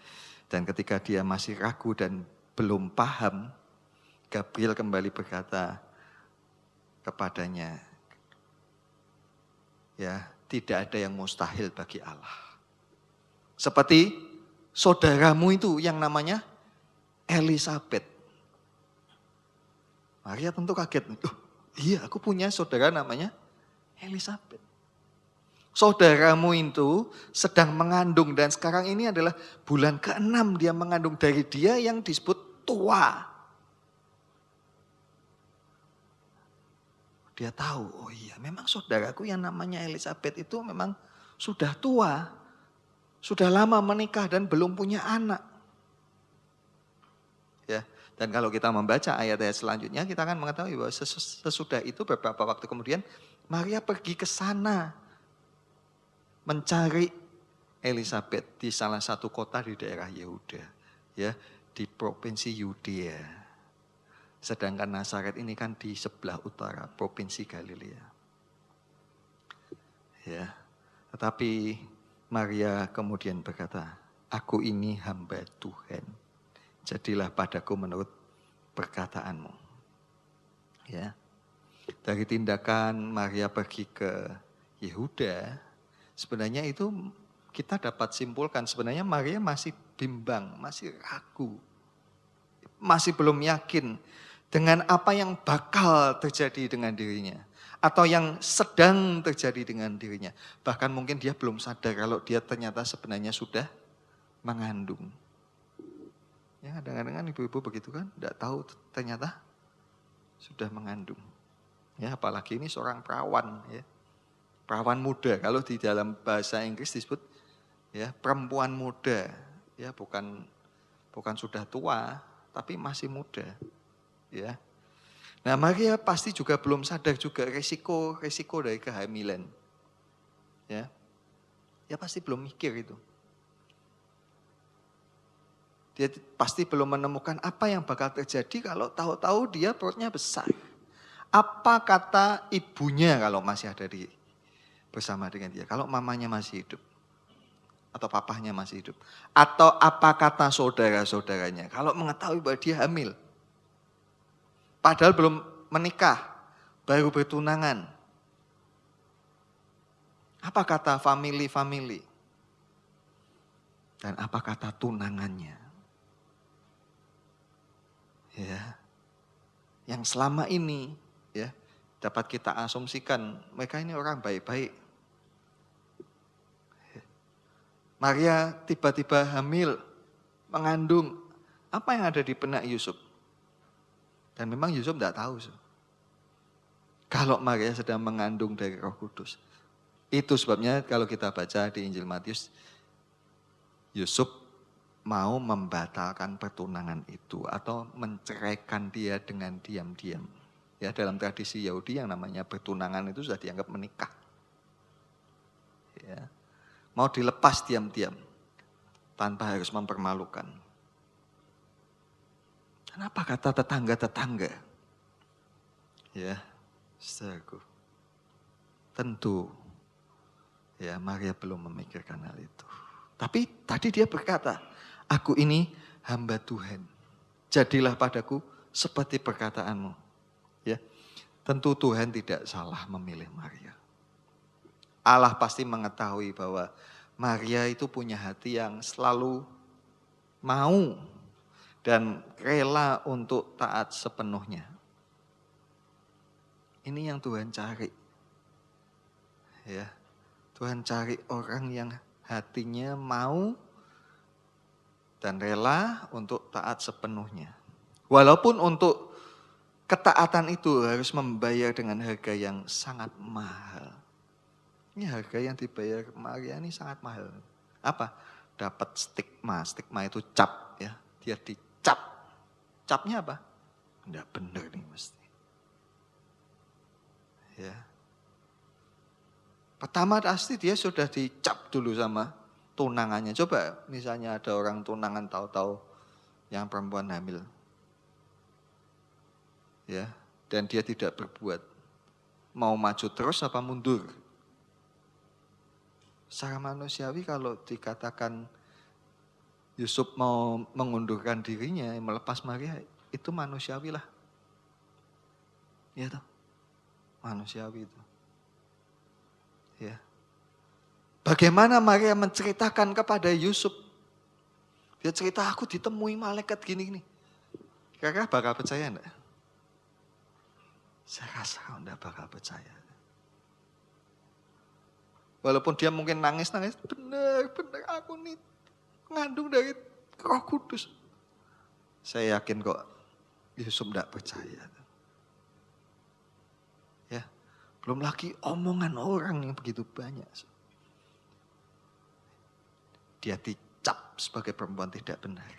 Dan ketika dia masih ragu dan belum paham, Gabriel kembali berkata kepadanya, ya, tidak ada yang mustahil bagi Allah. Seperti saudaramu itu yang namanya Elisabeth. Maria tentu kaget. Iya, aku punya saudara namanya Elisabeth. Saudaramu itu sedang mengandung dan sekarang ini adalah bulan ke-6 dia mengandung dari dia yang disebut tua. Dia tahu, oh iya memang saudaraku yang namanya Elisabeth itu memang sudah tua. Sudah lama menikah dan belum punya anak. Ya. Dan kalau kita membaca ayat-ayat selanjutnya, kita akan mengetahui bahwa sesudah itu beberapa waktu kemudian, Maria pergi ke sana mencari Elisabeth di salah satu kota di daerah Yehuda, ya, di provinsi Yudea. Sedangkan Nazaret ini kan di sebelah utara, provinsi Galilea. Ya, tetapi Maria kemudian berkata, aku ini hamba Tuhan. Jadilah padaku menurut perkataanmu. Ya. Dari tindakan Maria pergi ke Yehuda, sebenarnya itu kita dapat simpulkan sebenarnya Maria masih bimbang, masih ragu. Masih belum yakin dengan apa yang bakal terjadi dengan dirinya. Atau yang sedang terjadi dengan dirinya. Bahkan mungkin dia belum sadar kalau dia ternyata sebenarnya sudah mengandung. Ya, kadang-kadang kan ibu-ibu begitu kan, tidak tahu ternyata sudah mengandung. Ya, apalagi ini seorang perawan, ya, perawan muda. Kalau di dalam bahasa Inggris disebut ya perempuan muda, ya bukan sudah tua, tapi masih muda. Ya, nah Maria pasti juga belum sadar juga resiko dari kehamilan. Ya, pasti belum mikir itu. Dia pasti belum menemukan apa yang bakal terjadi kalau tahu-tahu dia perutnya besar. Apa kata ibunya kalau masih ada bersama dengan dia? Kalau mamanya masih hidup. Atau papahnya masih hidup. Atau apa kata saudara-saudaranya kalau mengetahui bahwa dia hamil. Padahal belum menikah, baru bertunangan. Apa kata family? Dan apa kata tunangannya? Ya, yang selama ini ya dapat kita asumsikan mereka ini orang baik-baik. Maria tiba-tiba hamil, mengandung, apa yang ada di benak Yusuf? Dan memang Yusuf tidak tahu. Kalau Maria sedang mengandung dari Roh Kudus. Itu sebabnya kalau kita baca di Injil Matius, Yusuf mau membatalkan pertunangan itu atau menceraikan dia dengan diam-diam. Ya, dalam tradisi Yahudi yang namanya pertunangan itu sudah dianggap menikah. Ya. Mau dilepas diam-diam tanpa harus mempermalukan. Kenapa kata tetangga-tetangga? Ya, saudaraku. Tentu ya Maria belum memikirkan hal itu. Tapi tadi dia berkata, aku ini hamba Tuhan. Jadilah padaku seperti perkataanmu. Ya, tentu Tuhan tidak salah memilih Maria. Allah pasti mengetahui bahwa Maria itu punya hati yang selalu mau dan rela untuk taat sepenuhnya. Ini yang Tuhan cari. Ya, Tuhan cari orang yang hatinya mau dan rela untuk taat sepenuhnya. Walaupun untuk ketaatan itu harus membayar dengan harga yang sangat mahal. Ini harga yang dibayar Maria ini sangat mahal. Apa? Dapat stigma. Stigma itu cap. Ya. Dia dicap. Capnya apa? Tidak benar nih mesti. Ya. Pertama pasti dia sudah dicap dulu sama tunangannya. Coba misalnya ada orang tunangan tahu-tahu yang perempuan hamil. Ya, dan dia tidak berbuat. Mau maju terus apa mundur? Secara manusiawi kalau dikatakan Yusuf mau mengundurkan dirinya, melepas Maria, itu manusiawi lah. Ya toh? Manusiawi itu. Ya. Bagaimana Maria menceritakan kepada Yusuf? Dia cerita, aku ditemui malaikat gini-gini. Kira-kira bakal percaya enggak? Saya rasa enggak bakal percaya. Walaupun dia mungkin nangis-nangis, benar aku nih ngandung dari Roh Kudus. Saya yakin kok Yusuf enggak percaya. Ya, belum lagi omongan orang yang begitu banyak. Dia dicap sebagai perempuan tidak benar.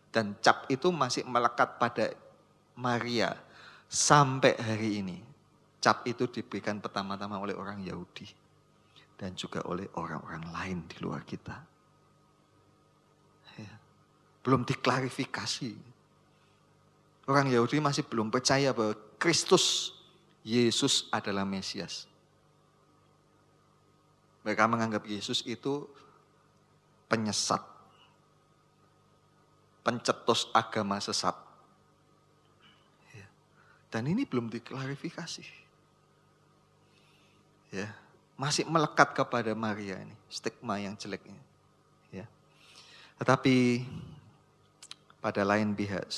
Dan cap itu masih melekat pada Maria sampai hari ini. Cap itu diberikan pertama-tama oleh orang Yahudi. Dan juga oleh orang-orang lain di luar kita. Ya. Belum diklarifikasi. Orang Yahudi masih belum percaya bahwa Kristus, Yesus adalah Mesias. Mereka menganggap Yesus itu penyesat, pencetus agama sesat. Ya. Dan ini belum diklarifikasi. Ya, masih melekat kepada Maria ini, stigma yang jeleknya. Ya. Tetapi pada lain pihak,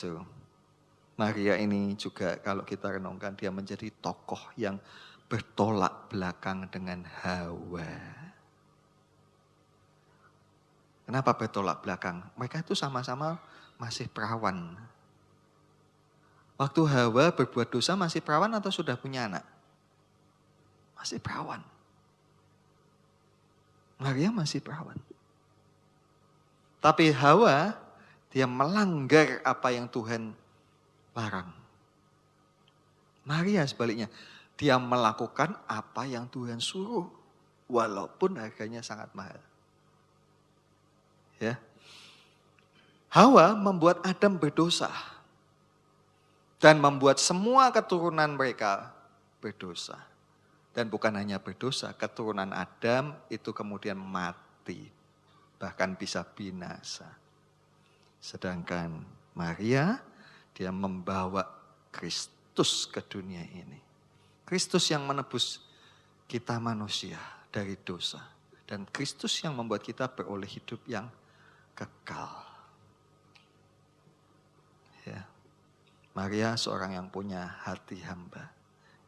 Maria ini juga kalau kita renungkan dia menjadi tokoh yang bertolak belakang dengan Hawa. Kenapa bertolak belakang? Mereka itu sama-sama masih perawan. Waktu Hawa berbuat dosa masih perawan atau sudah punya anak? Masih perawan. Maria masih perawan. Tapi Hawa, dia melanggar apa yang Tuhan larang. Maria sebaliknya, dia melakukan apa yang Tuhan suruh. Walaupun harganya sangat mahal. Ya. Hawa membuat Adam berdosa. Dan membuat semua keturunan mereka berdosa. Dan bukan hanya berdosa, keturunan Adam itu kemudian mati. Bahkan bisa binasa. Sedangkan Maria, dia membawa Kristus ke dunia ini. Kristus yang menebus kita manusia dari dosa. Dan Kristus yang membuat kita beroleh hidup yang kekal. Ya. Maria seorang yang punya hati hamba.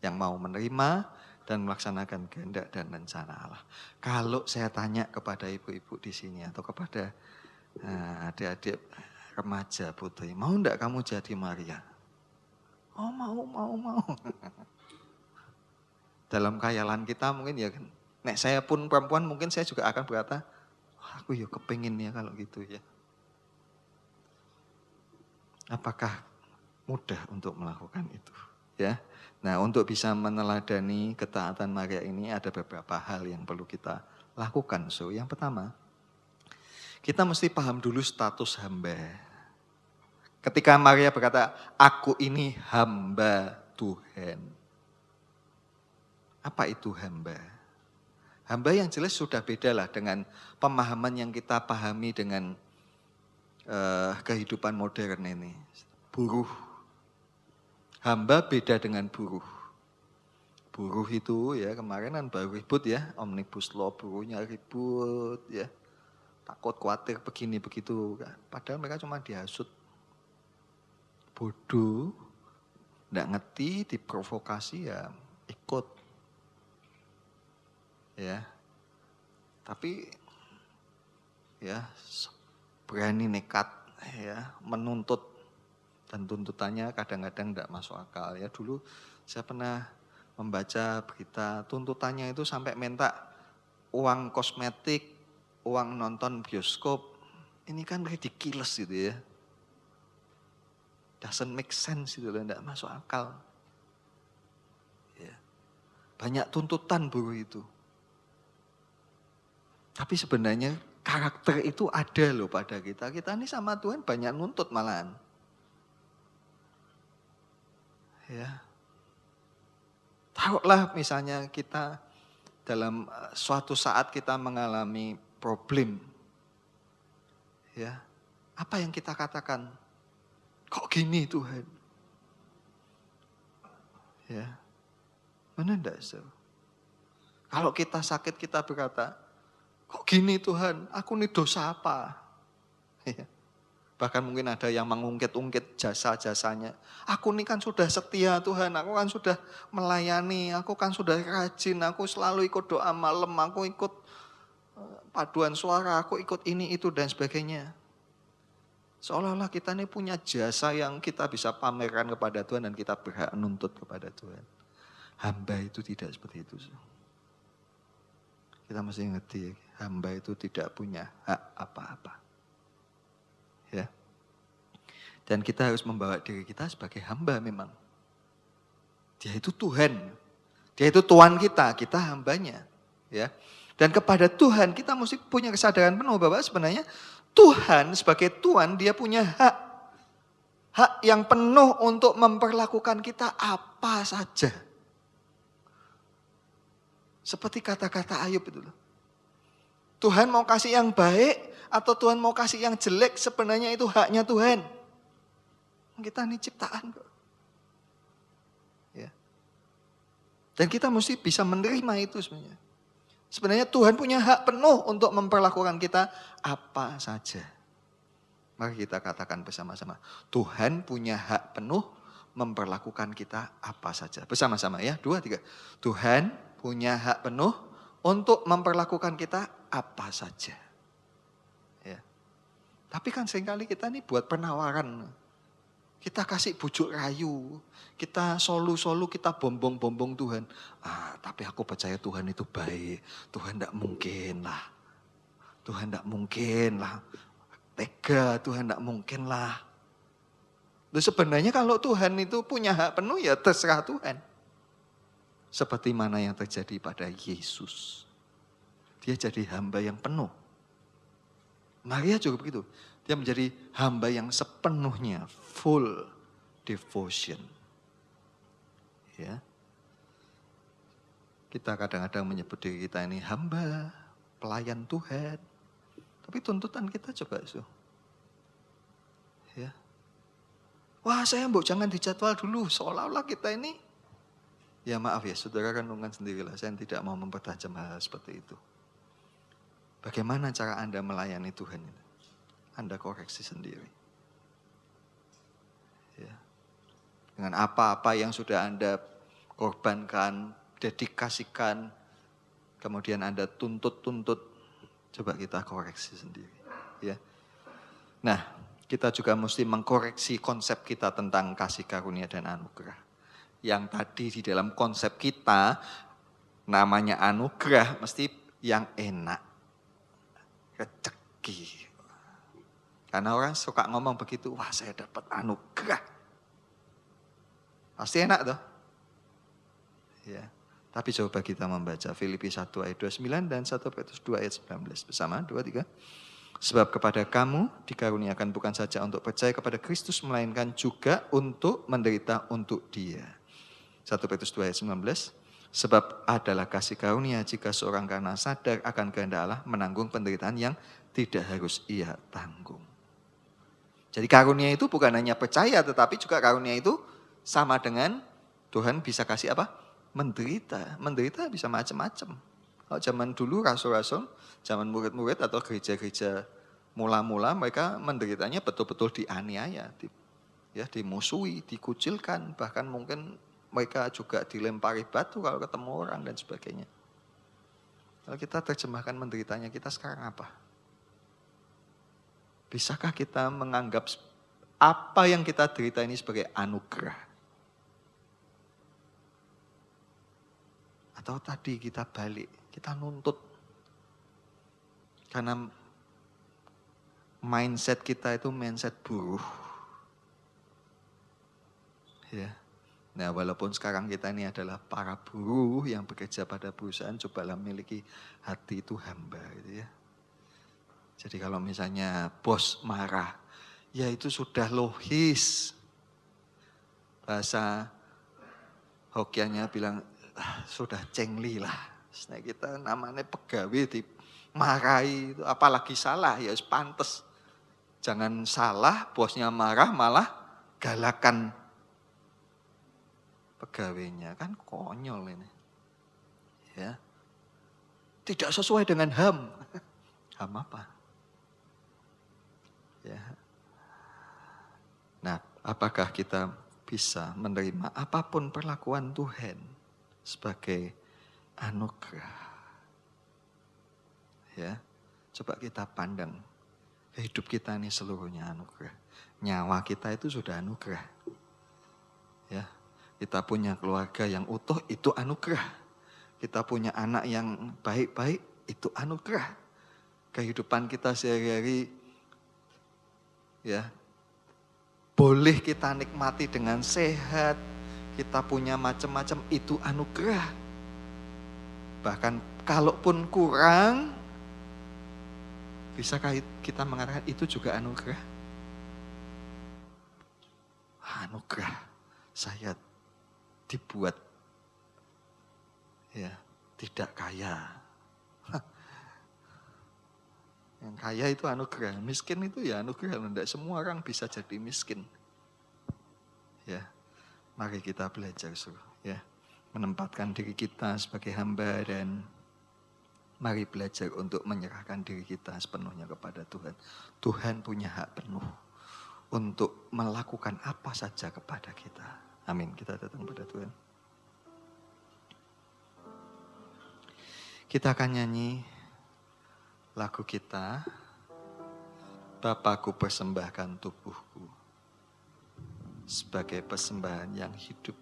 Yang mau menerima dan melaksanakan kehendak dan rencana Allah. Kalau saya tanya kepada ibu-ibu di sini atau kepada adik-adik remaja putri, mau enggak kamu jadi Maria? Oh mau. Dalam khayalan kita mungkin ya, nek saya pun perempuan mungkin saya juga akan berkata, aku ya kepingin ya kalau gitu ya. Apakah mudah untuk melakukan itu? Ya. Nah, untuk bisa meneladani ketaatan Maria ini ada beberapa hal yang perlu kita lakukan. So, yang pertama, kita mesti paham dulu status hamba. Ketika Maria berkata, aku ini hamba Tuhan. Apa itu hamba? Hamba yang jelas sudah beda lah dengan pemahaman yang kita pahami dengan kehidupan modern ini. Buruh. Hamba beda dengan buruh. Buruh itu ya kemarin kan baru ribut ya, Omnibus Law buruhnya ribut ya. Takut khawatir begini begitu. Padahal mereka cuma dihasut. Bodoh, enggak ngerti, diprovokasi ya ikut. Ya. Tapi ya berani nekat ya menuntut. Dan tuntutannya kadang-kadang tidak masuk akal. Ya dulu saya pernah membaca berita tuntutannya itu sampai minta uang kosmetik, uang nonton bioskop. Ini kan ridiculous gitu ya. Doesn't make sense gitu loh, tidak masuk akal. Ya. Banyak tuntutan buruh itu. Tapi sebenarnya karakter itu ada loh pada kita. Kita ini sama Tuhan banyak nuntut malahan. Ya. Taruhlah misalnya kita dalam suatu saat kita mengalami problem. Ya. Apa yang kita katakan? Kok gini Tuhan? Ya. Mana enggak, so? Kalau kita sakit kita berkata, kok gini Tuhan? Aku ini dosa apa? Ya. Bahkan mungkin ada yang mengungkit-ungkit jasa-jasanya. Aku ini kan sudah setia Tuhan, aku kan sudah melayani, aku kan sudah rajin, aku selalu ikut doa malam, aku ikut paduan suara, aku ikut ini, itu, dan sebagainya. Seolah-olah kita ini punya jasa yang kita bisa pamerkan kepada Tuhan dan kita berhak menuntut kepada Tuhan. Hamba itu tidak seperti itu. Kita mesti ngerti, hamba itu tidak punya hak apa-apa. Ya. Dan kita harus membawa diri kita sebagai hamba memang. Dia itu Tuhan. Dia itu Tuhan kita hambanya. Ya. Dan kepada Tuhan kita mesti punya kesadaran penuh bahwa sebenarnya Tuhan sebagai Tuhan dia punya hak. Hak yang penuh untuk memperlakukan kita apa saja. Seperti kata-kata Ayub itu loh. Tuhan mau kasih yang baik atau Tuhan mau kasih yang jelek, sebenarnya itu haknya Tuhan. Kita ini ciptaan kok. Ya. Dan kita mesti bisa menerima itu sebenarnya. Sebenarnya Tuhan punya hak penuh untuk memperlakukan kita apa saja. Mari kita katakan bersama-sama. Tuhan punya hak penuh memperlakukan kita apa saja. Bersama-sama ya, 2, 3. Tuhan punya hak penuh untuk memperlakukan kita apa saja. Ya. Tapi kan seringkali kita ini buat penawaran. Kita kasih bujuk rayu. Kita solu-solu, kita bombong-bombong Tuhan. Tapi aku percaya Tuhan itu baik. Tuhan tidak mungkin lah. Tuhan tidak mungkin lah. Tega, Tuhan tidak mungkin lah. Loh, sebenarnya kalau Tuhan itu punya hak penuh ya terserah Tuhan. Seperti mana yang terjadi pada Yesus. Dia jadi hamba yang penuh. Maria juga begitu. Dia menjadi hamba yang sepenuhnya, full devotion. Ya. Kita kadang-kadang menyebut diri kita ini hamba, pelayan Tuhan. Tapi tuntutan kita coba so. Ya. Wah, saya mbok jangan dijadwal dulu, seolah-olah kita ini. Ya maaf ya, saudara kandungan sendirilah, saya tidak mau mempertajam hal seperti itu. Bagaimana cara Anda melayani Tuhan itu? Anda koreksi sendiri. Ya. Dengan apa-apa yang sudah Anda korbankan, dedikasikan, kemudian Anda tuntut-tuntut, coba kita koreksi sendiri. Ya. Nah, kita juga mesti mengkoreksi konsep kita tentang kasih karunia dan anugerah. Yang tadi di dalam konsep kita, namanya anugerah mesti yang enak. Rezeki. Karena orang suka ngomong begitu, wah saya dapat anugerah. Pasti enak toh? Ya. Tapi coba kita membaca Filipi 1 ayat 29 dan 1 Petrus 2 ayat 19. Bersama, 2, 3. Sebab kepada kamu dikaruniakan bukan saja untuk percaya kepada Kristus, melainkan juga untuk menderita untuk Dia. 1 Petrus 2 ayat 19. Sebab adalah kasih karunia jika seorang karena sadar akan kehendak Allah menanggung penderitaan yang tidak harus ia tanggung. Jadi karunia itu bukan hanya percaya, tetapi juga karunia itu sama dengan Tuhan bisa kasih apa? Menderita. Menderita bisa macam-macam. Kalau zaman dulu rasul-rasul, zaman murid-murid atau gereja-gereja mula-mula, mereka menderitanya betul-betul dianiaya, dimusuhi, dikucilkan, bahkan mungkin mereka juga dilempari batu kalau ketemu orang dan sebagainya. Kalau kita terjemahkan menderitanya kita sekarang apa? Bisakah kita menganggap apa yang kita derita ini sebagai anugerah? Atau tadi kita balik, kita nuntut. Karena mindset kita itu mindset buruh. Ya. Nah, walaupun sekarang kita ini adalah para buruh yang bekerja pada perusahaan, cobalah memiliki hati itu hamba gitu ya. Jadi kalau misalnya bos marah, ya itu sudah logis. Bahasa Hokiannya bilang, sudah cengli lah. Nah, kita namanya pegawai dimarahi, itu apalagi salah, ya pantes. Jangan salah, bosnya marah malah galakan pegawainya, kan konyol ini. Ya. Tidak sesuai dengan HAM. HAM apa? Ya. Nah, apakah kita bisa menerima apapun perlakuan Tuhan sebagai anugerah? Ya, coba kita pandang hidup kita ini seluruhnya anugerah. Nyawa kita itu sudah anugerah. Ya, kita punya keluarga yang utuh itu anugerah. Kita punya anak yang baik-baik itu anugerah. Kehidupan kita sehari-hari, ya, boleh kita nikmati dengan sehat, kita punya macam-macam, itu anugerah. Bahkan kalaupun kurang, bisakah kita mengatakan itu juga anugerah? Anugerah, saya dibuat ya tidak kaya. Yang kaya itu anugerah, miskin itu ya anugerah. Tidak semua orang bisa jadi miskin. Ya, mari kita belajar ya, menempatkan diri kita sebagai hamba dan mari belajar untuk menyerahkan diri kita sepenuhnya kepada Tuhan. Tuhan punya hak penuh untuk melakukan apa saja kepada kita. Amin. Kita datang pada Tuhan. Kita akan nyanyi lagu kita, Bapakku persembahkan tubuhku sebagai persembahan yang hidup.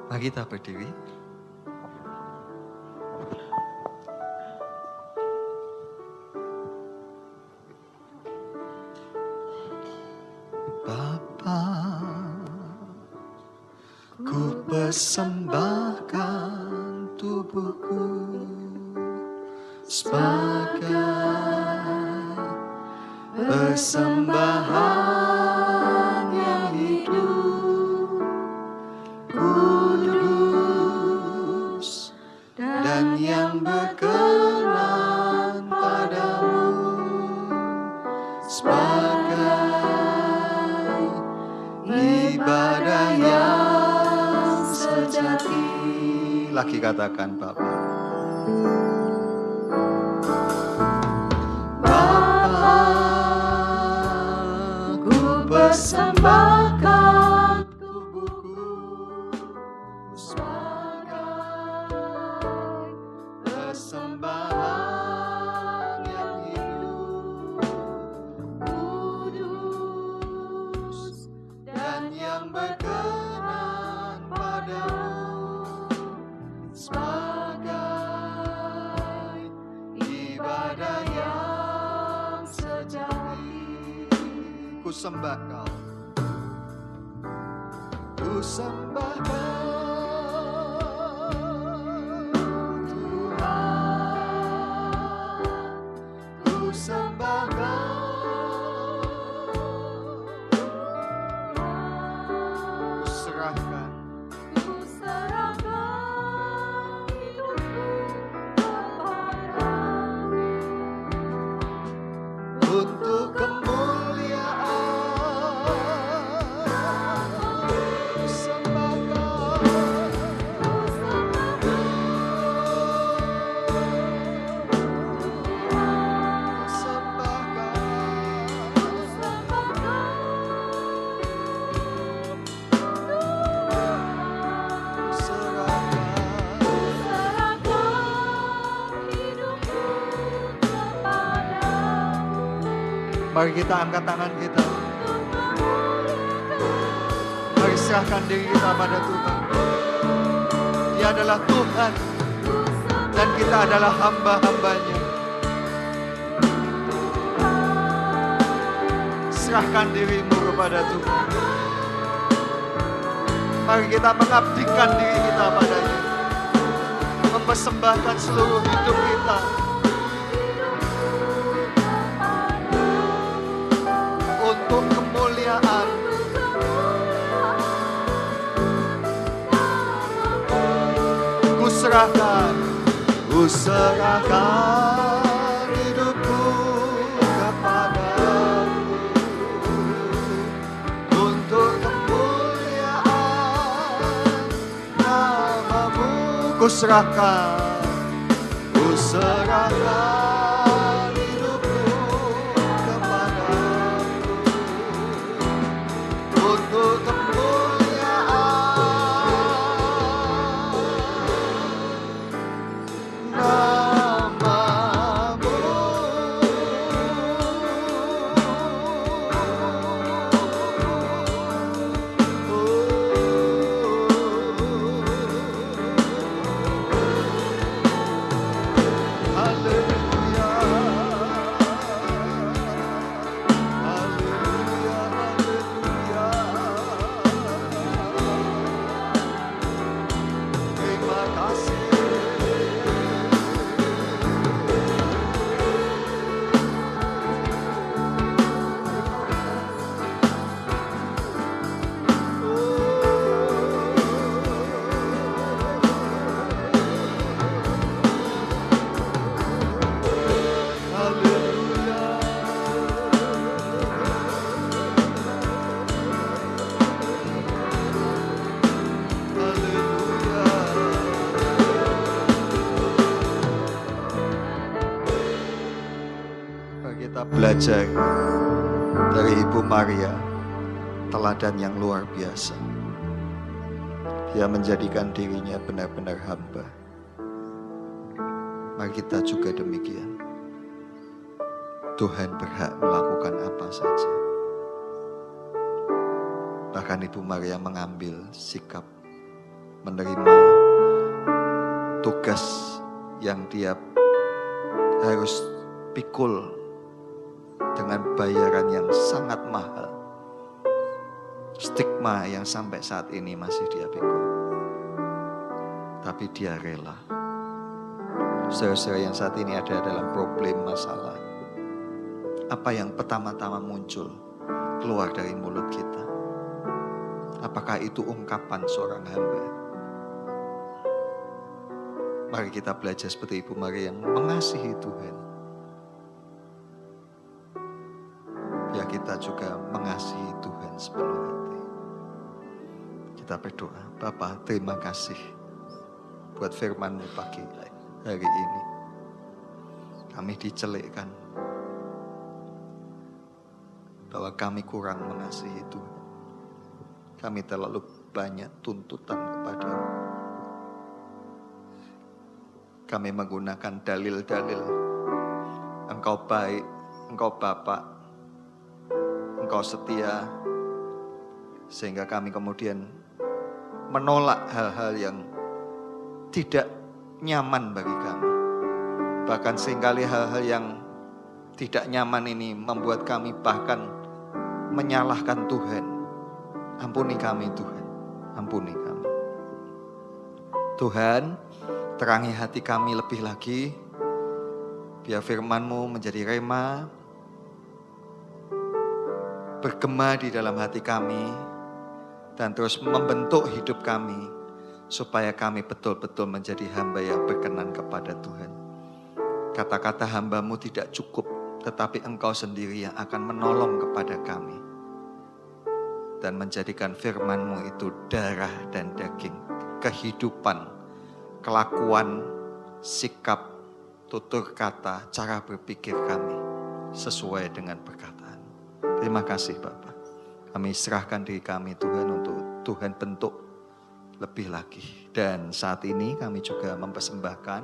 Mari kita berdiri. Ku persembahkan tubuhku sebagai persembahan yang hidup, kudus dan yang berkenan padamu, sebagai ibadah yang sejati. Lagi katakan Bapa. Bapa, ku persembahkan tubuhku sebagai persembahan yang hidup, kudus dan yang berkenan padamu, sebagai ibadah yang sejati. Ku sembah Kau, ku sembah Kau Tuhan, ku sembah Kau, ku serahkan untuk kemuliaan. Ku sembah Kau, ku sembah Kau, serahkan. Mari kita angkat tangan kita. Mari serahkan diri kita pada Tuhan. Dia adalah Tuhan dan kita adalah hamba-hambanya. Serahkan dirimu kepada Tuhan. Mari kita mengabdikan diri kita padanya, mempersembahkan seluruh hidup kita untuk kemuliaan. Kuserahkan hidupku kepadamu untuk kemuliaan namamu. Kuserahkan hidupku kepadamu untuk belajar dari Ibu Maria, teladan yang luar biasa. Dia menjadikan dirinya benar-benar hamba. Mari kita juga demikian. Tuhan berhak melakukan apa saja. Bahkan Ibu Maria mengambil sikap menerima tugas yang dia harus pikul dengan bayaran yang sangat mahal. Stigma yang sampai saat ini masih dia pikul. Tapi dia rela. Saudara-saudara yang saat ini ada dalam problem masalah, apa yang pertama-tama muncul keluar dari mulut kita? Apakah itu ungkapan seorang hamba? Mari kita belajar seperti Ibu Maria yang mengasihi Tuhan. Biar kita juga mengasihi Tuhan sepenuh hati. Kita berdoa. Bapa, terima kasih buat firman-Mu pagi hari ini. Kami dicelikkan bahwa kami kurang mengasihi Tuhan. Kami terlalu banyak tuntutan kepada-Mu. Kami menggunakan dalil-dalil Engkau baik, Engkau Bapa, Engkau setia, sehingga kami kemudian menolak hal-hal yang tidak nyaman bagi kami. Bahkan seringkali hal-hal yang tidak nyaman ini membuat kami bahkan menyalahkan Tuhan. Ampuni kami Tuhan, ampuni kami. Tuhan, terangi hati kami lebih lagi, biar firman-Mu menjadi rema, bergema di dalam hati kami, dan terus membentuk hidup kami, supaya kami betul-betul menjadi hamba yang berkenan kepada Tuhan. Kata-kata hamba-Mu tidak cukup, tetapi Engkau sendiri yang akan menolong kepada kami, dan menjadikan firman-Mu itu darah dan daging, kehidupan, kelakuan, sikap, tutur kata, cara berpikir kami, sesuai dengan perkataan. Terima kasih Bapa. Kami serahkan diri kami Tuhan untuk Tuhan bentuk lebih lagi. Dan saat ini kami juga mempersembahkan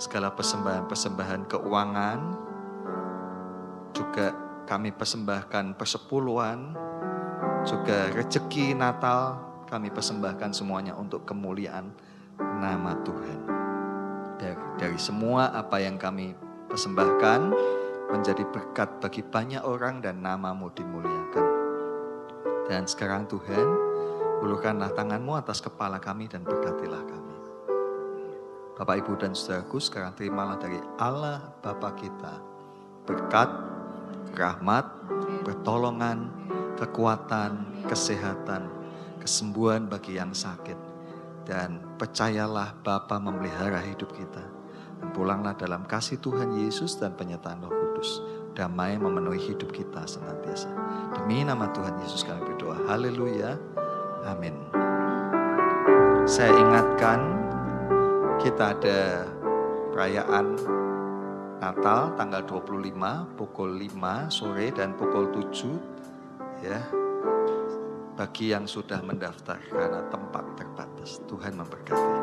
segala persembahan-persembahan keuangan. Juga kami persembahkan persepuluhan. Juga rezeki Natal kami persembahkan semuanya untuk kemuliaan nama Tuhan. Dari semua apa yang kami persembahkan menjadi berkat bagi banyak orang dan nama-Mu dimuliakan. Dan sekarang Tuhan, Ulurkanlah tanganmu atas kepala kami dan berkatilah kami. Bapak, Ibu, dan saudaraku, sekarang terimalah dari Allah Bapa kita berkat, rahmat, pertolongan, kekuatan, kesehatan, kesembuhan bagi yang sakit. Dan percayalah Bapa memelihara hidup kita. Dan pulanglah dalam kasih Tuhan Yesus dan penyertaan Roh Kudus. Damai memenuhi hidup kita senantiasa. Demi nama Tuhan Yesus kami berdoa. Haleluya. Amin. Saya ingatkan, kita ada perayaan Natal tanggal 25 pukul 5 sore dan pukul 7 ya. Bagi yang sudah mendaftar karena tempat terbatas. Tuhan memberkati.